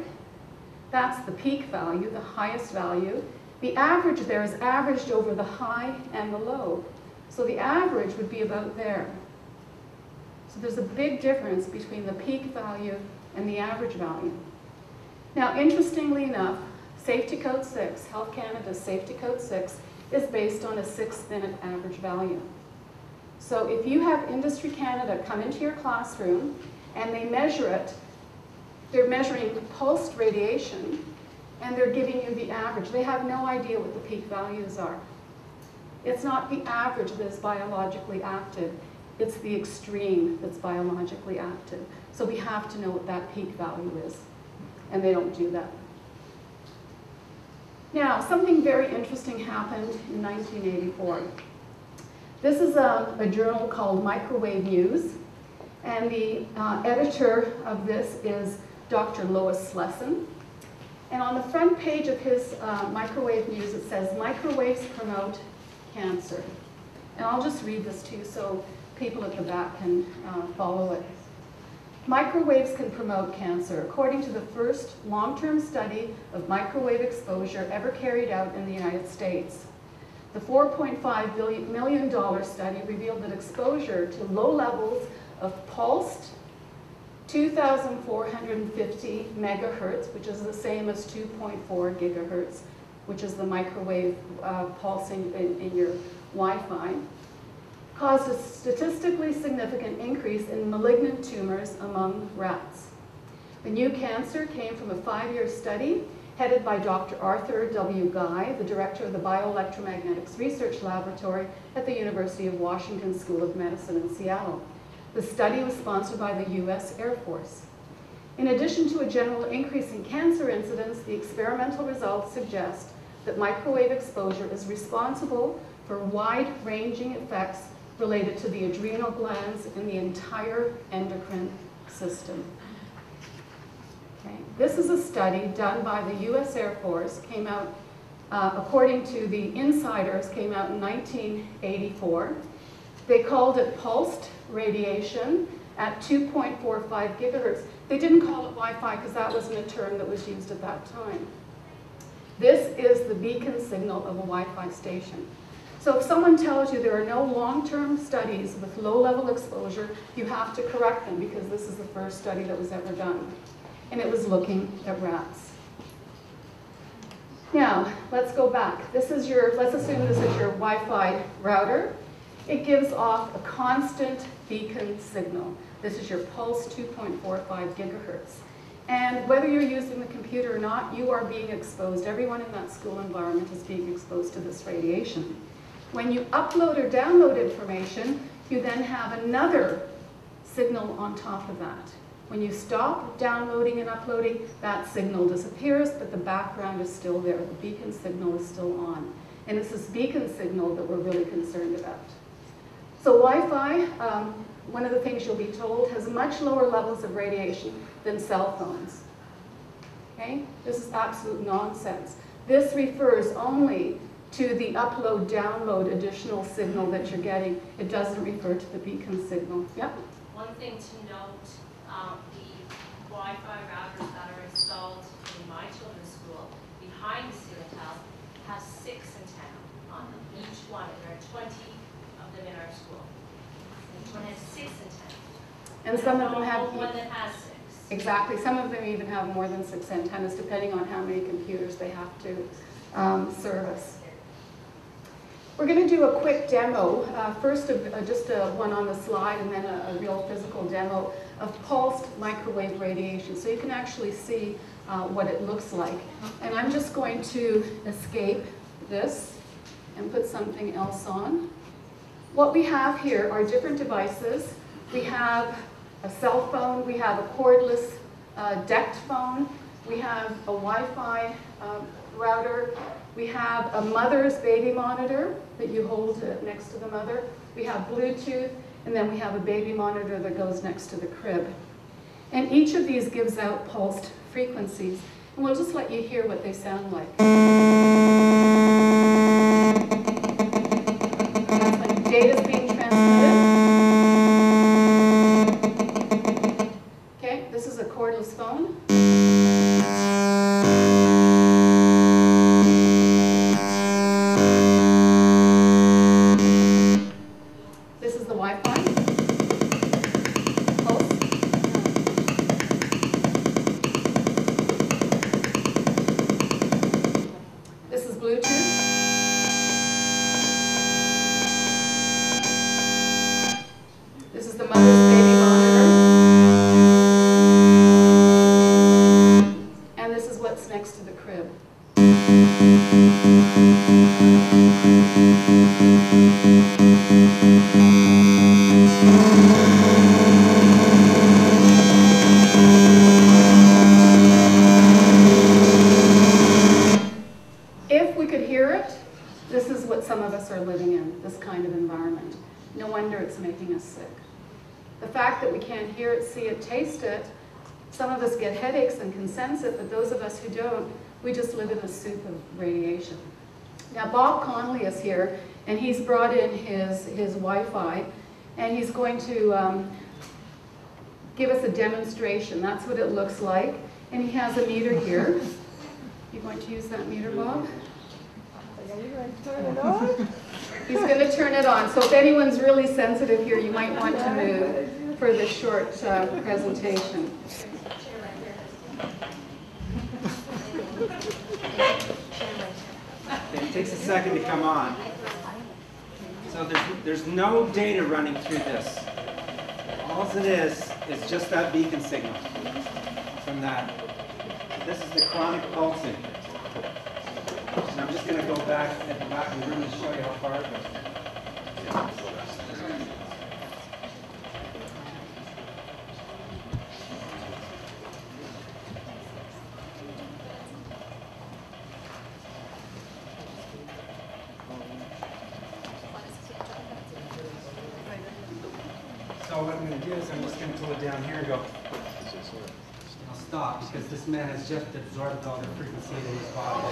That's the peak value, the highest value. The average there is averaged over the high and the low. So the average would be about there. So there's a big difference between the peak value and the average value. Now, interestingly enough, Safety Code 6, Health Canada's Safety Code 6, is based on a 6-minute average value. So if you have Industry Canada come into your classroom and they measure it, they're measuring pulsed radiation, and they're giving you the average. They have no idea what the peak values are. It's not the average that is biologically active. It's the extreme that's biologically active. So we have to know what that peak value is, and they don't do that. Now, something very interesting happened in 1984. This is a journal called Microwave News, and the editor of this is Dr. Lois Slesson. And on the front page of his Microwave News, it says, "Microwaves promote cancer." And I'll just read this to you so people at the back can follow it. Microwaves can promote cancer, according to the first long-term study of microwave exposure ever carried out in the United States. The $4.5 million study revealed that exposure to low levels of pulsed 2,450 megahertz, which is the same as 2.4 gigahertz, which is the microwave pulsing in your Wi-Fi, caused a statistically significant increase in malignant tumors among rats. The new cancer came from a 5-year study headed by Dr. Arthur W. Guy, the director of the Bioelectromagnetics Research Laboratory at the University of Washington School of Medicine in Seattle. The study was sponsored by the U.S. Air Force. In addition to a general increase in cancer incidence, the experimental results suggest that microwave exposure is responsible for wide-ranging effects related to the adrenal glands and the entire endocrine system. Okay. This is a study done by the US Air Force, came out, according to the insiders, came out in 1984. They called it pulsed radiation at 2.45 gigahertz. They didn't call it Wi-Fi because that wasn't a term that was used at that time. This is the beacon signal of a Wi-Fi station. So if someone tells you there are no long-term studies with low-level exposure, you have to correct them because this is the first study that was ever done. And it was looking at rats. Now, let's go back. Let's assume this is your Wi-Fi router. It gives off a constant beacon signal. This is your pulse 2.45 gigahertz. And whether you're using the computer or not, you are being exposed. Everyone in that school environment is being exposed to this radiation. When you upload or download information, you then have another signal on top of that. When you stop downloading and uploading, that signal disappears, but the background is still there. The beacon signal is still on. And it's this beacon signal that we're really concerned about. So Wi-Fi, one of the things you'll be told, has much lower levels of radiation than cell phones. Okay? This is absolute nonsense. This refers only to the upload, download additional signal that you're getting. It doesn't refer to the beacon signal. Yep? One thing to note, the Wi-Fi routers that are installed in my children's school behind the student house have 6 antennas on them, each one, and there are 20 of them in our school. Each one has 6 antennas. And some of them have... one that has 6. Exactly. Some of them even have more than 6 antennas, depending on how many computers they have to service. We're going to do a quick demo, first just one on the slide and then a real physical demo of pulsed microwave radiation, so you can actually see what it looks like. And I'm just going to escape this and put something else on. What we have here are different devices. We have a cell phone, we have a cordless DECT phone, we have a Wi-Fi router, we have a mother's baby monitor that you hold next to the mother, we have Bluetooth, and then we have a baby monitor that goes next to the crib. And each of these gives out pulsed frequencies, and we'll just let you hear what they sound like. That's when data is being transmitted. Okay, this is a cordless phone. This is the Wi-Fi. Pulse. This is Bluetooth. This is the mother's baby monitor. And this is what's next to the crib. If we could hear it, this is what some of us are living in, this kind of environment. No wonder it's making us sick. The fact that we can't hear it, see it, taste it, some of us get headaches and can sense it, but those of us who don't, we just live in a soup of radiation. Now Bob Conley is here, and he's brought in his Wi-Fi, and he's going to give us a demonstration. That's what it looks like. And he has a meter here. You going to use that meter, Bob? Are you going to turn it on? He's going to turn it on. So if anyone's really sensitive here, you might want to move for this short presentation. It takes a second to come on. So there's no data running through this. All it is just that beacon signal from that. This is the chronic pulsing. And I'm just going to go back at the back of the room and show you how far it goes. So what I'm going to do is I'm just going to pull it down here and go. I'll stop because this man has just absorbed all the frequency in his body.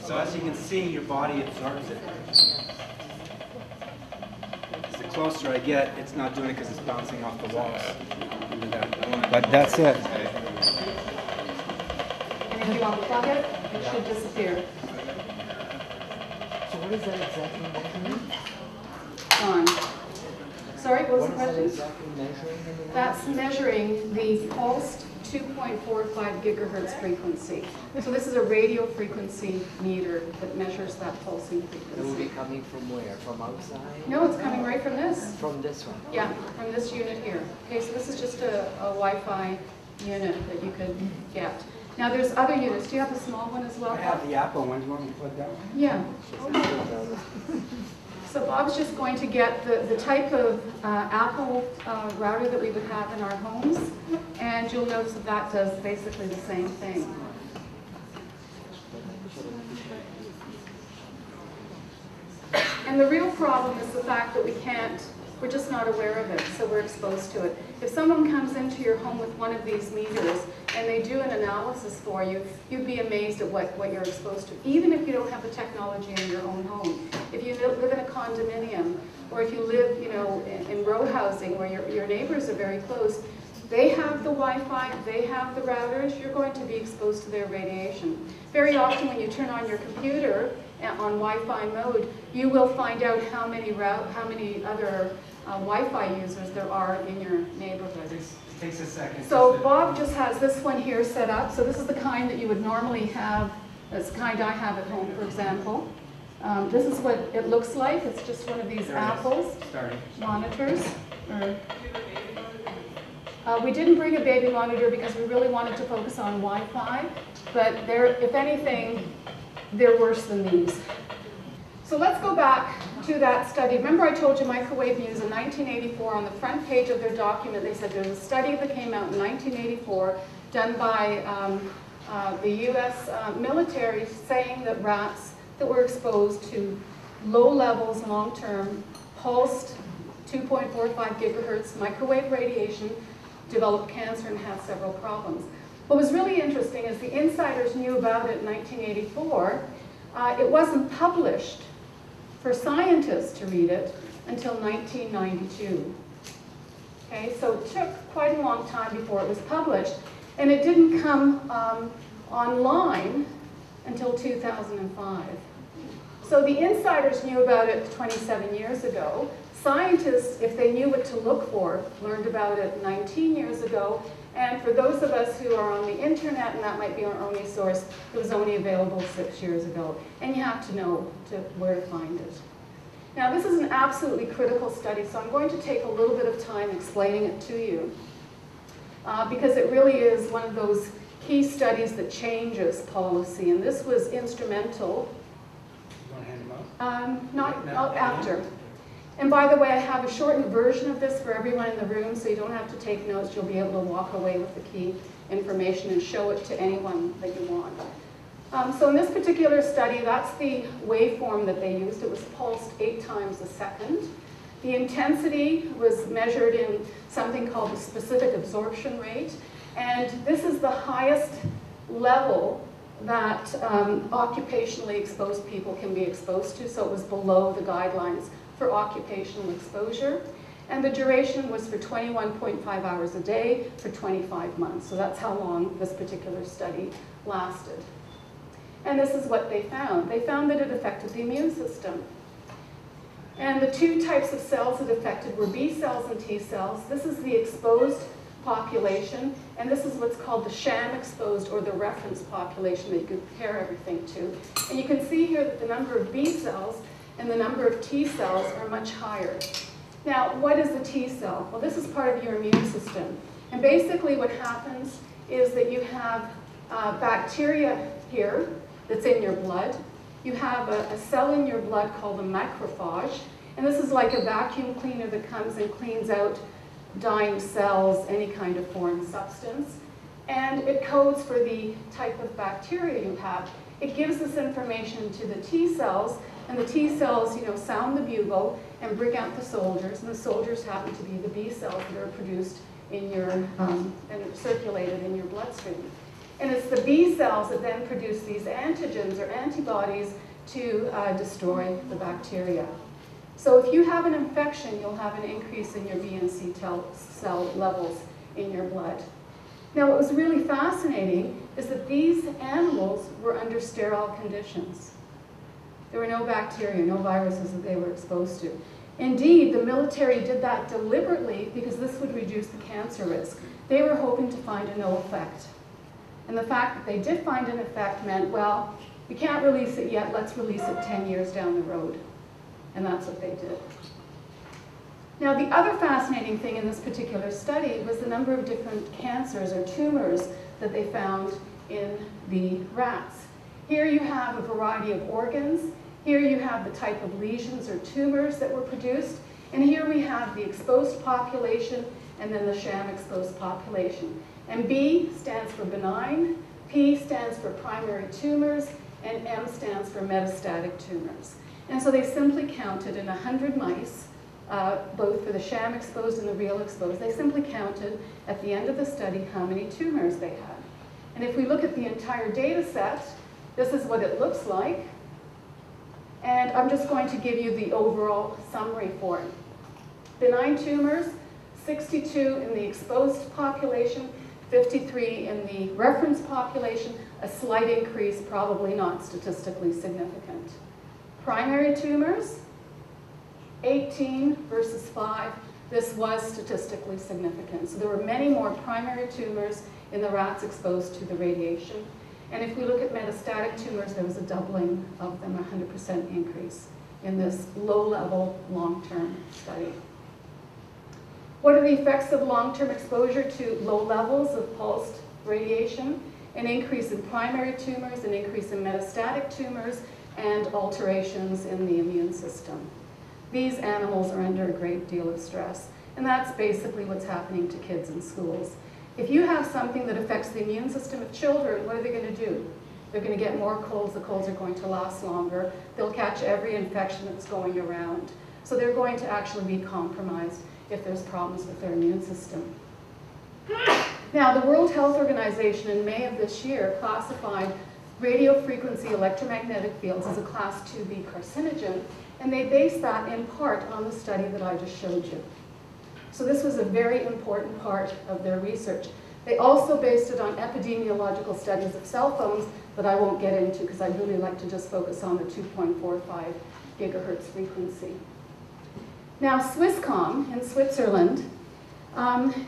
So as you can see, your body absorbs it. As the closer I get, it's not doing it because it's bouncing off the walls. But that's it. And if you unplug it, it should disappear. So what is that exactly measuring? Gone. Sorry, what was the What is that question? exactly measuring? That's measuring the pulsed 2.45 gigahertz frequency. So this is a radio frequency meter that measures that pulsing It will be frequency. coming from where? From outside? No, it's coming right from this. From this one? Yeah, from this unit here. Okay, so this is just a Wi-Fi unit that you could get. Now there's other units. Do you have a small one as well? I have the Apple one. Do you want me to plug that one? Yeah. So Bob's just going to get the type of Apple router that we would have in our homes, and you'll notice that that does basically the same thing. And the real problem is the fact that we're just not aware of it, so we're exposed to it. If someone comes into your home with one of these meters and they do an analysis for you, you'd be amazed at what you're exposed to, even if you don't have the technology in your own home. If you live in a condominium, or if you live, in row housing where your neighbors are very close, they have the Wi-Fi, they have the routers, you're going to be exposed to their radiation. Very often when you turn on your computer on Wi-Fi mode, you will find out how many other Wi-Fi users there are in your neighborhood. It takes a second. So Bob just has this one here set up. So this is the kind that you would normally have, it's the kind I have at home, for example. This is what it looks like. It's just one of these Apples monitors. We didn't bring a baby monitor because we really wanted to focus on Wi-Fi, but if anything, they're worse than these. So let's go back to that study. Remember I told you Microwave News in 1984, on the front page of their document, they said there's a study that came out in 1984 done by the US military saying that rats that were exposed to low levels, long-term, pulsed 2.45 gigahertz microwave radiation developed cancer and had several problems. What was really interesting is the insiders knew about it in 1984. It wasn't published for scientists to read it until 1992. Okay, so it took quite a long time before it was published, and it didn't come online until 2005. So the insiders knew about it 27 years ago. Scientists, if they knew what to look for, learned about it 19 years ago. And for those of us who are on the internet, and that might be our only source, it was only available 6 years ago. And you have to know where to find it. Now, this is an absolutely critical study, so I'm going to take a little bit of time explaining it to you, because it really is one of those key studies that changes policy, and this was instrumental. You want to hand them out? Not after. And by the way, I have a shortened version of this for everyone in the room, so you don't have to take notes. You'll be able to walk away with the key information and show it to anyone that you want. So in this particular study, that's the waveform that they used. It was pulsed 8 times a second. The intensity was measured in something called the specific absorption rate. And this is the highest level that occupationally exposed people can be exposed to. So it was below the guidelines for occupational exposure. And the duration was for 21.5 hours a day for 25 months. So that's how long this particular study lasted. And this is what they found. They found that it affected the immune system. And the 2 types of cells it affected were B cells and T cells. This is the exposed population, and this is what's called the sham exposed, or the reference population that you compare everything to. And you can see here that the number of B cells and the number of T cells are much higher. Now, what is the T cell? Well, this is part of your immune system. And basically what happens is that you have bacteria here that's in your blood. You have a cell in your blood called a macrophage, and this is like a vacuum cleaner that comes and cleans out dying cells, any kind of foreign substance. And it codes for the type of bacteria you have. it gives this information to the T cells, and the T cells, sound the bugle and bring out the soldiers, and the soldiers happen to be the B cells that are produced in your, and circulated in your bloodstream. And it's the B cells that then produce these antigens or antibodies to destroy the bacteria. So if you have an infection, you'll have an increase in your B and C cell levels in your blood. Now, what was really fascinating is that these animals were under sterile conditions. There were no bacteria, no viruses that they were exposed to. Indeed, the military did that deliberately because this would reduce the cancer risk. They were hoping to find a no effect. And the fact that they did find an effect meant, well, we can't release it yet, let's release it 10 years down the road. And that's what they did. Now, the other fascinating thing in this particular study was the number of different cancers or tumors that they found in the rats. Here you have a variety of organs. Here you have the type of lesions or tumors that were produced. And here we have the exposed population and then the sham exposed population. And B stands for benign, P stands for primary tumors, and M stands for metastatic tumors. And so they simply counted in 100 mice, both for the sham exposed and the real exposed, they simply counted at the end of the study how many tumors they had. And if we look at the entire data set, this is what it looks like. And I'm just going to give you the overall summary for it. Benign tumors, 62 in the exposed population, 53 in the reference population, a slight increase, probably not statistically significant. Primary tumors, 18 versus 5. This was statistically significant. So there were many more primary tumors in the rats exposed to the radiation. And if we look at metastatic tumors, there was a doubling of them, 100% increase in this low-level, long-term study. What are the effects of long-term exposure to low levels of pulsed radiation? An increase in primary tumors, an increase in metastatic tumors, and alterations in the immune system. These animals are under a great deal of stress, and that's basically what's happening to kids in schools. If you have something that affects the immune system of children, what are they going to do? They're going to get more colds, the colds are going to last longer, they'll catch every infection that's going around. So they're going to actually be compromised if there's problems with their immune system. Now, the World Health Organization in May of this year classified radiofrequency electromagnetic fields as a class 2B carcinogen, and they based that in part on the study that I just showed you. So this was a very important part of their research. They also based it on epidemiological studies of cell phones that I won't get into because I'd really like to just focus on the 2.45 gigahertz frequency. Now, Swisscom in Switzerland,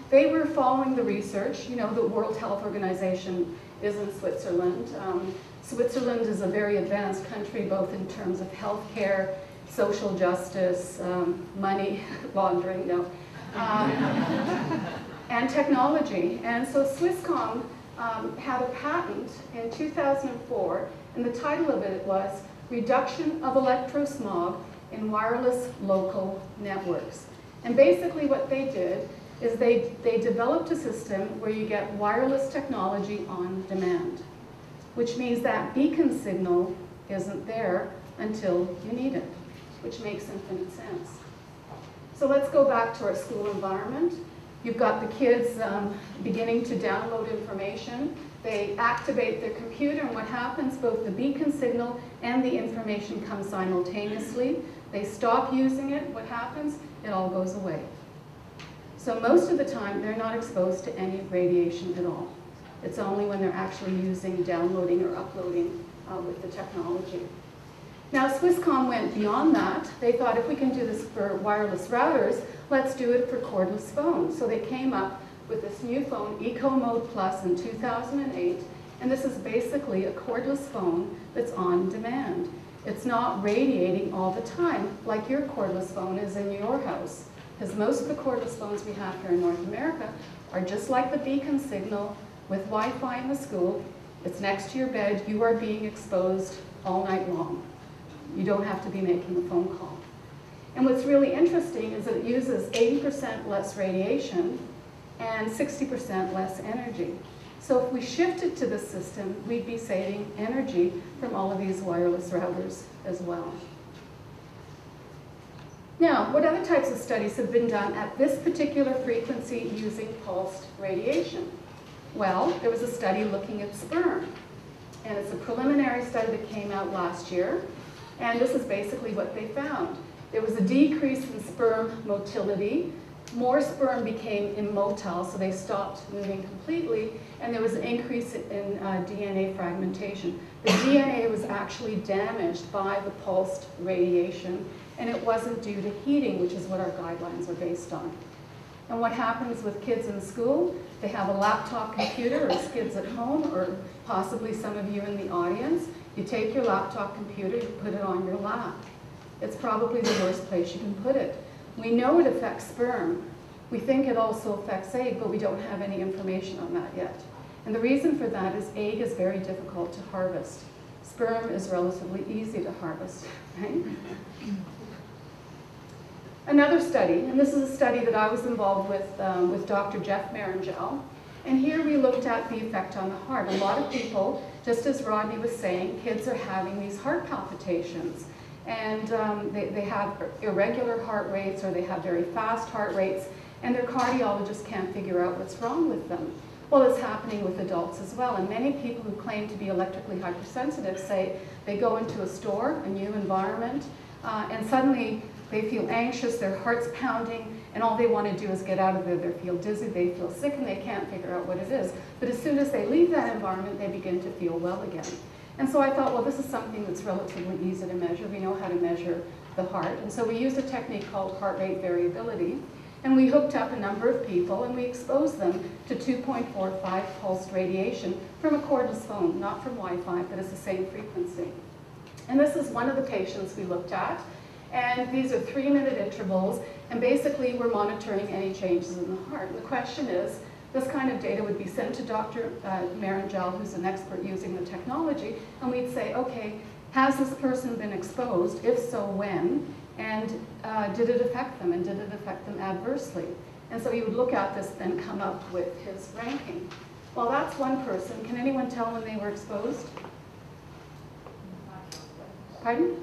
they were following the research. You know, the World Health Organization is in Switzerland. Switzerland is a very advanced country, both in terms of healthcare, social justice, money laundering, and technology. And so Swisscom had a patent in 2004, and the title of it was Reduction of Electrosmog in Wireless Local Networks. And basically what they did is they developed a system where you get wireless technology on demand, which means that beacon signal isn't there until you need it, which makes infinite sense. So let's go back to our school environment. You've got the kids beginning to download information. They activate their computer, and what happens, both the beacon signal and the information come simultaneously. They stop using it. What happens? It all goes away. So most of the time, they're not exposed to any radiation at all. It's only when they're actually using, downloading, or uploading with the technology. Now, Swisscom went beyond that. They thought, if we can do this for wireless routers, let's do it for cordless phones. So they came up with this new phone, EcoMode Plus, in 2008. And this is basically a cordless phone that's on demand. It's not radiating all the time, like your cordless phone is in your house. Because most of the cordless phones we have here in North America are just like the beacon signal with Wi-Fi in the school. It's next to your bed. You are being exposed all night long. You don't have to be making a phone call. And what's really interesting is that it uses 80% less radiation and 60% less energy. So if we shifted to this system, we'd be saving energy from all of these wireless routers as well. Now, what other types of studies have been done at this particular frequency using pulsed radiation? Well, there was a study looking at sperm. And it's a preliminary study that came out last year. And this is basically what they found. There was a decrease in sperm motility. More sperm became immotile, so they stopped moving completely. And there was an increase in DNA fragmentation. The DNA was actually damaged by the pulsed radiation. And it wasn't due to heating, which is what our guidelines are based on. And what happens with kids in school? They have a laptop computer, or kids at home, or possibly some of you in the audience. You take your laptop computer, you put it on your lap. It's probably the worst place you can put it. We know it affects sperm. We think it also affects egg, but we don't have any information on that yet. And the reason for that is egg is very difficult to harvest. Sperm is relatively easy to harvest, right? Another study, and this is a study that I was involved with Dr. Jeff Marangel, and here we looked at the effect on the heart. A lot of people, just as Rodney was saying, kids are having these heart palpitations, and they have irregular heart rates, or they have very fast heart rates, and their cardiologist can't figure out what's wrong with them. Well, it's happening with adults as well, and many people who claim to be electrically hypersensitive say they go into a store, a new environment, and suddenly they feel anxious, their heart's pounding, and all they want to do is get out of there. They feel dizzy, they feel sick, and they can't figure out what it is. But as soon as they leave that environment, they begin to feel well again. And so I thought, well, this is something that's relatively easy to measure. We know how to measure the heart. And so we used a technique called heart rate variability. And we hooked up a number of people, and we exposed them to 2.45 pulsed radiation from a cordless phone, not from Wi-Fi, but it's the same frequency. And this is one of the patients we looked at. And these are 3-minute intervals, and basically we're monitoring any changes in the heart. And the question is, this kind of data would be sent to Dr. Marangel, who's an expert using the technology, and we'd say, okay, has this person been exposed? If so, when? And did it affect them? And did it affect them adversely? And so he would look at this and come up with his ranking. Well, that's one person. Can anyone tell when they were exposed? Pardon?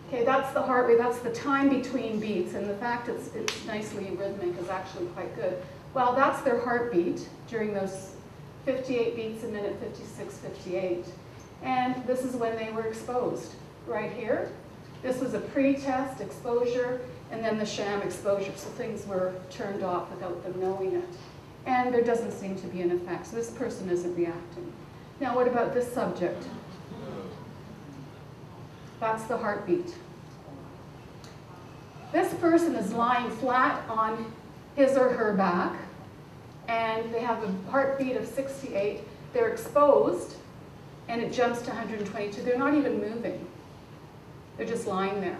Okay, that's the heart rate, that's the time between beats, and the fact it's nicely rhythmic is actually quite good. Well, that's their heartbeat during those 58 beats a minute, 56, 58. And this is when they were exposed, right here. This was a pre-test exposure, and then the sham exposure, so things were turned off without them knowing it. And there doesn't seem to be an effect, so this person isn't reacting. Now, what about this subject? That's the heartbeat. This person is lying flat on his or her back, and they have a heartbeat of 68. They're exposed, and it jumps to 122. They're not even moving. They're just lying there.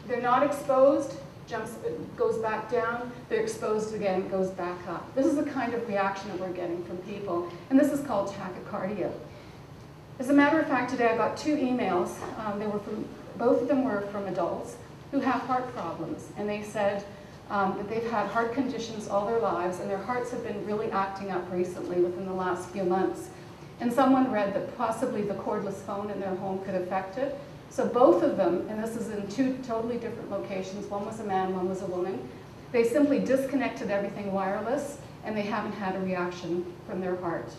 They're not exposed, goes back down. They're exposed again, goes back up. This is the kind of reaction that we're getting from people, and this is called tachycardia. As a matter of fact, today I got 2 emails. Both of them were from adults who have heart problems, and they said that they've had heart conditions all their lives, and their hearts have been really acting up recently within the last few months. And someone read that possibly the cordless phone in their home could affect it. So both of them, and this is in 2 totally different locations, one was a man, one was a woman, they simply disconnected everything wireless, and they haven't had a reaction from their heart.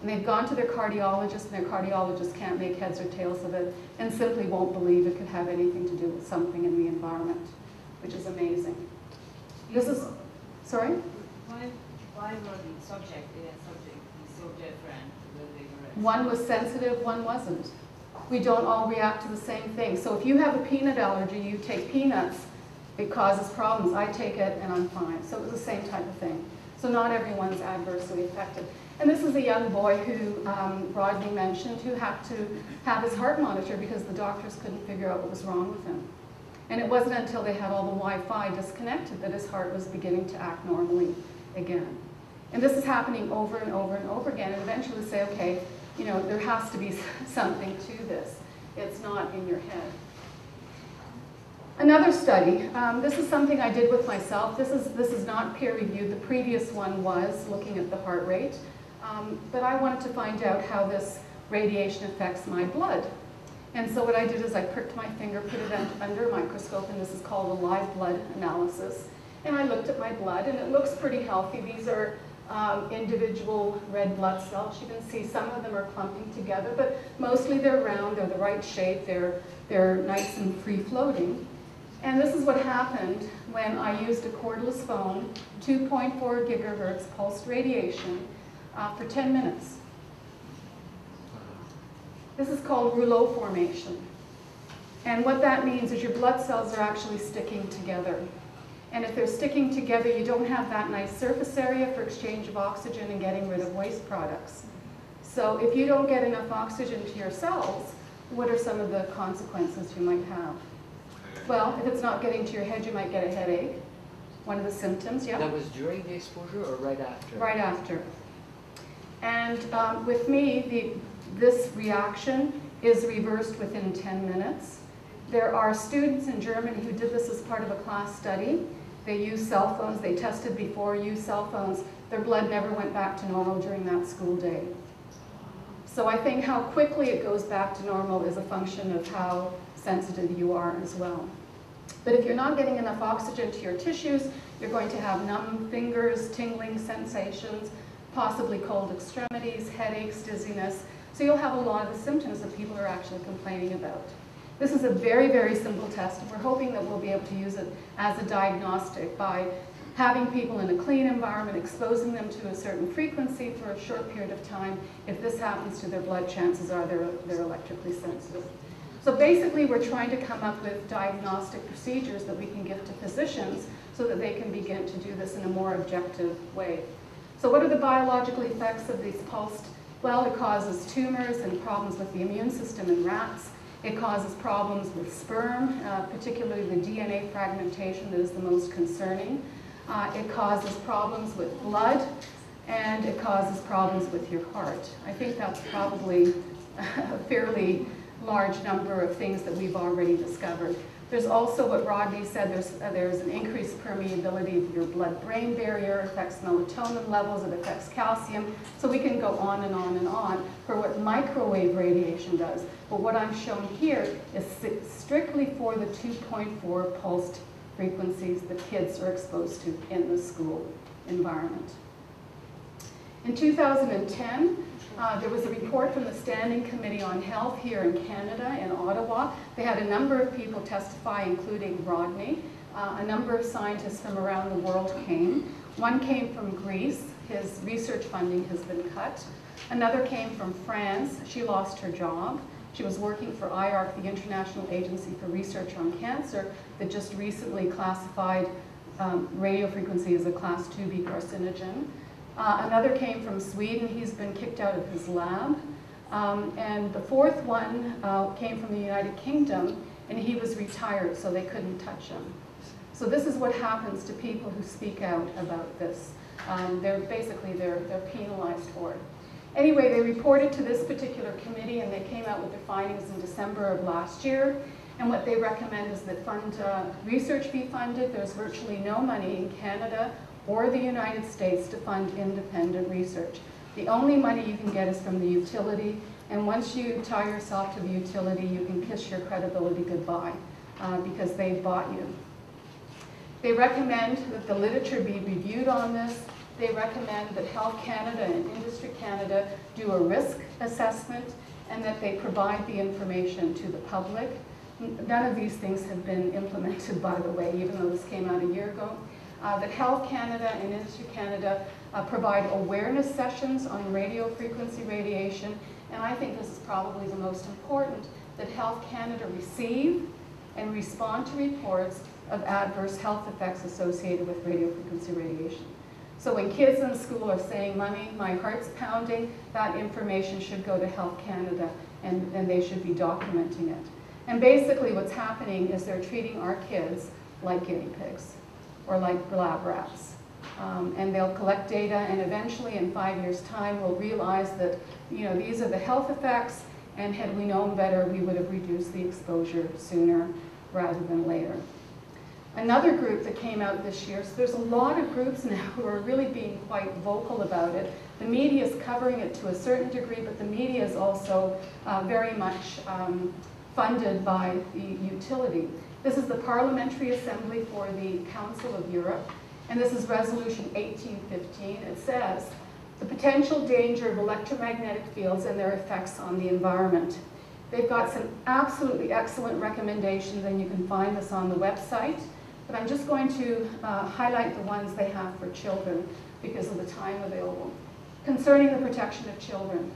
And they've gone to their cardiologist, and their cardiologist can't make heads or tails of it, and simply won't believe it could have anything to do with something in the environment, which is amazing. This is, sorry? Why were the subject so different? One was sensitive, one wasn't. We don't all react to the same thing. So if you have a peanut allergy, you take peanuts, it causes problems. I take it and I'm fine. So it was the same type of thing. So not everyone's adversely affected. And this is a young boy who Rodney mentioned who had to have his heart monitored because the doctors couldn't figure out what was wrong with him. And it wasn't until they had all the Wi-Fi disconnected that his heart was beginning to act normally again. And this is happening over and over and over again, and eventually say, okay, you know, there has to be something to this. It's not in your head. Another study, this is something I did with myself. This is not peer-reviewed. The previous one was looking at the heart rate. But I wanted to find out how this radiation affects my blood. And so what I did is I pricked my finger, put it under a microscope, and this is called a live blood analysis. And I looked at my blood, and it looks pretty healthy. These are individual red blood cells. You can see some of them are clumping together, but mostly they're round, they're the right shape, they're nice and free-floating. And this is what happened when I used a cordless phone, 2.4 gigahertz pulsed radiation for 10 minutes. This is called rouleau formation. And what that means is your blood cells are actually sticking together. And if they're sticking together, you don't have that nice surface area for exchange of oxygen and getting rid of waste products. So if you don't get enough oxygen to your cells, what are some of the consequences you might have? Well, if it's not getting to your head, you might get a headache. One of the symptoms, yeah? That was during the exposure or right after? Right after. And with me, this reaction is reversed within 10 minutes. There are students in Germany who did this as part of a class study. They used cell phones. They tested before, used cell phones. Their blood never went back to normal during that school day. So I think how quickly it goes back to normal is a function of how sensitive you are as well. But if you're not getting enough oxygen to your tissues, you're going to have numb fingers, tingling sensations, possibly cold extremities, headaches, dizziness. So you'll have a lot of the symptoms that people are actually complaining about. This is a very, very simple test, and we're hoping that we'll be able to use it as a diagnostic by having people in a clean environment, exposing them to a certain frequency for a short period of time. If this happens to their blood, chances are they're electrically sensitive. So basically, we're trying to come up with diagnostic procedures that we can give to physicians so that they can begin to do this in a more objective way. So what are the biological effects of these pulsed? Well, it causes tumors and problems with the immune system in rats. It causes problems with sperm, particularly the DNA fragmentation that is the most concerning. It causes problems with blood, and it causes problems with your heart. I think that's probably a fairly large number of things that we've already discovered. There's also what Rodney said, there's an increased permeability of your blood-brain barrier, affects melatonin levels, it affects calcium. So we can go on and on and on for what microwave radiation does. But what I'm showing here is strictly for the 2.4 pulsed frequencies that kids are exposed to in the school environment. In 2010, there was a report from the Standing Committee on Health here in Canada, in Ottawa. They had a number of people testify, including Rodney. A number of scientists from around the world came. One came from Greece. His research funding has been cut. Another came from France. She lost her job. She was working for IARC, the International Agency for Research on Cancer, that just recently classified radiofrequency as a Class 2B carcinogen. Another came from Sweden. He's been kicked out of his lab. And the fourth one came from the United Kingdom, and he was retired, so they couldn't touch him. So this is what happens to people who speak out about this. They're penalized for it. Anyway, they reported to this particular committee, and they came out with their findings in December of last year. And what they recommend is that research be funded. There's virtually no money in Canada or the United States to fund independent research. The only money you can get is from the utility, and once you tie yourself to the utility, you can kiss your credibility goodbye because they've bought you. They recommend that the literature be reviewed on this. They recommend that Health Canada and Industry Canada do a risk assessment and that they provide the information to the public. None of these things have been implemented, by the way, even though this came out a year ago. That Health Canada and Industry Canada provide awareness sessions on radio frequency radiation, and I think this is probably the most important, that Health Canada receive and respond to reports of adverse health effects associated with radio frequency radiation. So when kids in school are saying, "Mommy, my heart's pounding," that information should go to Health Canada, and they should be documenting it. And basically what's happening is they're treating our kids like guinea pigs, or like lab rats. And they'll collect data, and eventually in 5 years' time we'll realize that these are the health effects, and had we known better we would have reduced the exposure sooner rather than later. Another group that came out this year, so there's a lot of groups now who are really being quite vocal about it. The media is covering it to a certain degree, but the media is also very much funded by the utility. This is the Parliamentary Assembly for the Council of Europe, and this is Resolution 1815. It says, the potential danger of electromagnetic fields and their effects on the environment. They've got some absolutely excellent recommendations, and you can find this on the website. But I'm just going to highlight the ones they have for children because of the time available. Concerning the protection of children.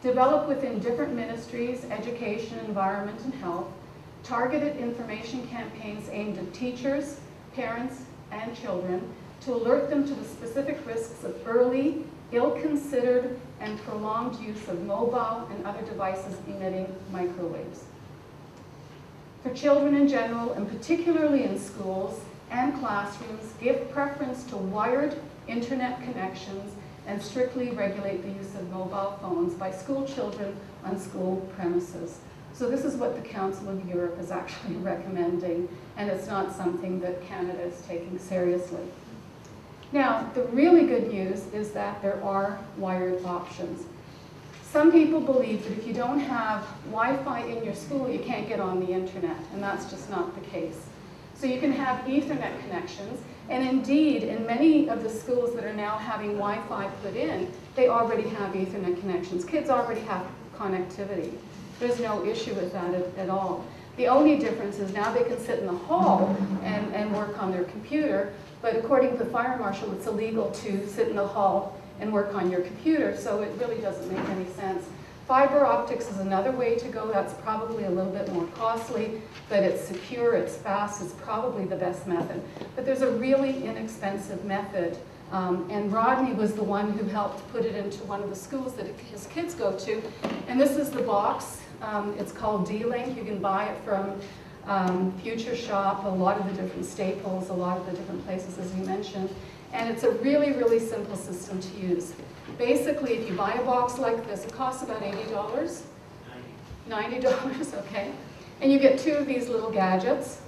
Develop within different ministries, education, environment, and health, targeted information campaigns aimed at teachers, parents, and children to alert them to the specific risks of early, ill-considered, and prolonged use of mobile and other devices emitting microwaves. For children in general, and particularly in schools and classrooms, give preference to wired internet connections and strictly regulate the use of mobile phones by school children on school premises. So this is what the Council of Europe is actually recommending, and it's not something that Canada is taking seriously. Now, the really good news is that there are wired options. Some people believe that if you don't have Wi-Fi in your school, you can't get on the internet, and that's just not the case. So you can have Ethernet connections, and indeed, in many of the schools that are now having Wi-Fi put in, they already have Ethernet connections. Kids already have connectivity. There's no issue with that at all. The only difference is now they can sit in the hall and work on their computer, but according to the fire marshal, it's illegal to sit in the hall and work on your computer, so it really doesn't make any sense. Fiber optics is another way to go. That's probably a little bit more costly, but it's secure, it's fast, it's probably the best method. But there's a really inexpensive method, and Rodney was the one who helped put it into one of the schools that his kids go to. And this is the box. It's called D-Link. You can buy it from Future Shop, a lot of the different Staples, a lot of the different places, as you mentioned. And it's a really, really simple system to use. Basically, if you buy a box like this, it costs about $80. $90, okay. And you get two of these little gadgets.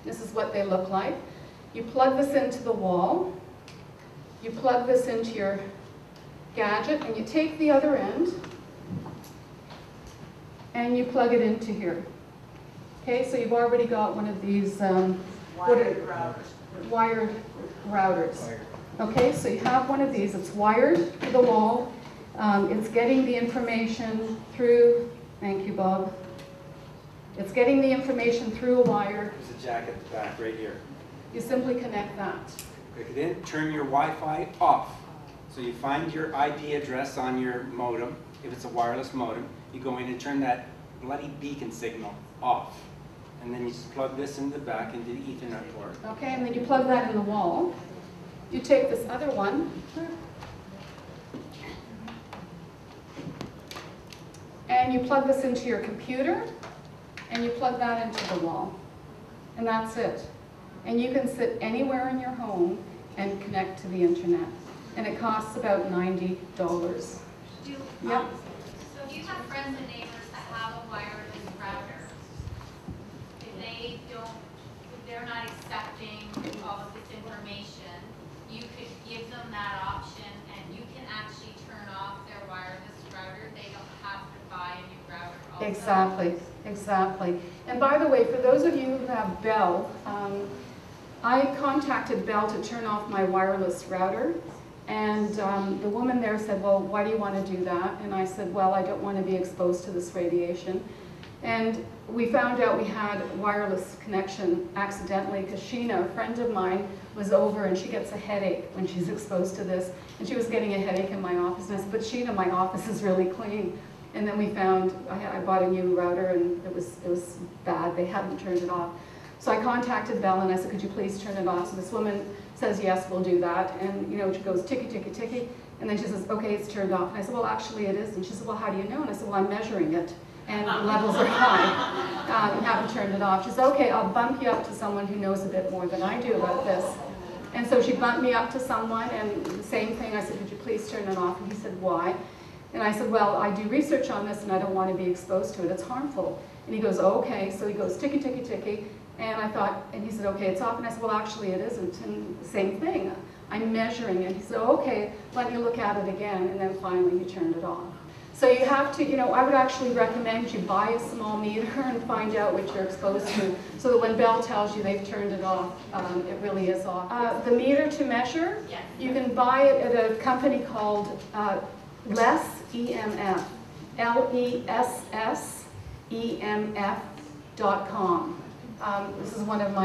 This is what they look like. You plug this into the wall. You plug this into your gadget, and you take the other end, and you plug it into here. Okay, so you've already got one of these wired routers. Okay, so you have one of these. It's wired to the wall. It's getting the information through, thank you, Bob. It's getting the information through a wire. There's a jack at the back right here. You simply connect that. Click it in, turn your Wi-Fi off. So you find your IP address on your modem. If it's a wireless modem, you go in and turn that bloody beacon signal off. And then you just plug this in the back into the Ethernet port. Okay, and then you plug that in the wall. You take this other one, and you plug this into your computer, and you plug that into the wall. And that's it. And you can sit anywhere in your home and connect to the internet. And it costs about $90. Yep. So if you have friends and neighbors that have a wireless router, if they're not accepting all of this information, you could give them that option, and you can actually turn off their wireless router. They don't have to buy a new router also. Exactly, exactly. And by the way, for those of you who have Bell, I contacted Bell to turn off my wireless router, and the woman there said, well, why do you want to do that? And I said, well, I don't want to be exposed to this radiation. And we found out we had a wireless connection accidentally because Sheena, a friend of mine, was over, and she gets a headache when she's exposed to this. And she was getting a headache in my office, and I said, but Sheena, my office is really clean. And then we found, I bought a new router, and it was bad. They hadn't turned it off. So I contacted Bell, and I said, could you please turn it off? So this woman says, yes, we'll do that. And you know, she goes, ticky, ticky, ticky. And then she says, okay, it's turned off. And I said, well, actually it is. And she said, well, how do you know? And I said, well, I'm measuring it, and the levels are high. You haven't turned it off. She says, okay, I'll bump you up to someone who knows a bit more than I do about this. And so she bumped me up to someone, and the same thing. I said, could you please turn it off? And he said, why? And I said, well, I do research on this, and I don't want to be exposed to it. It's harmful. And he goes, oh, okay. So he goes, ticky, ticky, ticky. And I thought, and he said, okay, it's off. And I said, well, actually it isn't. And same thing, I'm measuring it. He said, okay, let me look at it again. And then finally he turned it off. So you have to, I would actually recommend you buy a small meter and find out what you're exposed to, so that when Bell tells you they've turned it off, it really is off. The meter to measure, you can buy it at a company called Less EMF, LESSEMF.com. This is one of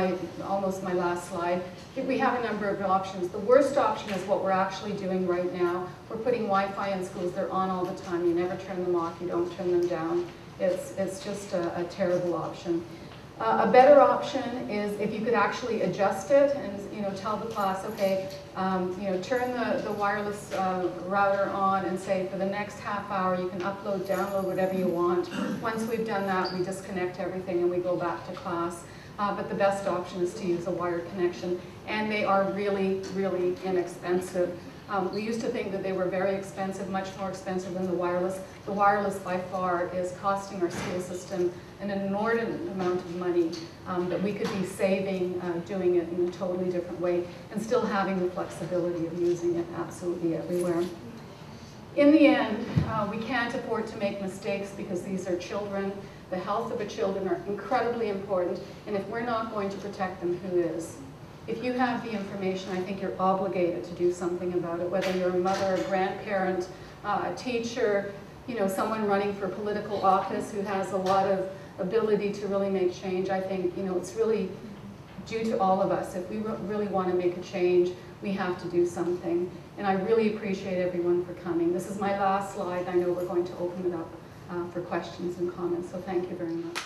almost my last slide. We have a number of options. The worst option is what we're actually doing right now. We're putting Wi-Fi in schools. They're on all the time. You never turn them off. You don't turn them down. It's just a terrible option. A better option is if you could actually adjust it and tell the class, okay, turn the wireless router on and say for the next half hour you can upload, download, whatever you want. Once we've done that, we disconnect everything and we go back to class. But the best option is to use a wired connection, and they are really, really inexpensive. We used to think that they were very expensive, much more expensive than the wireless. The wireless by far is costing our school system an inordinate amount of money that we could be saving doing it in a totally different way and still having the flexibility of using it absolutely everywhere. In the end, we can't afford to make mistakes because these are children. The health of the children are incredibly important, and if we're not going to protect them, who is? If you have the information, I think you're obligated to do something about it, whether you're a mother, a grandparent, a teacher, someone running for political office who has a lot of ability to really make change. I think, it's really due to all of us. If we really want to make a change, we have to do something. And I really appreciate everyone for coming. This is my last slide. I know we're going to open it up for questions and comments, so thank you very much.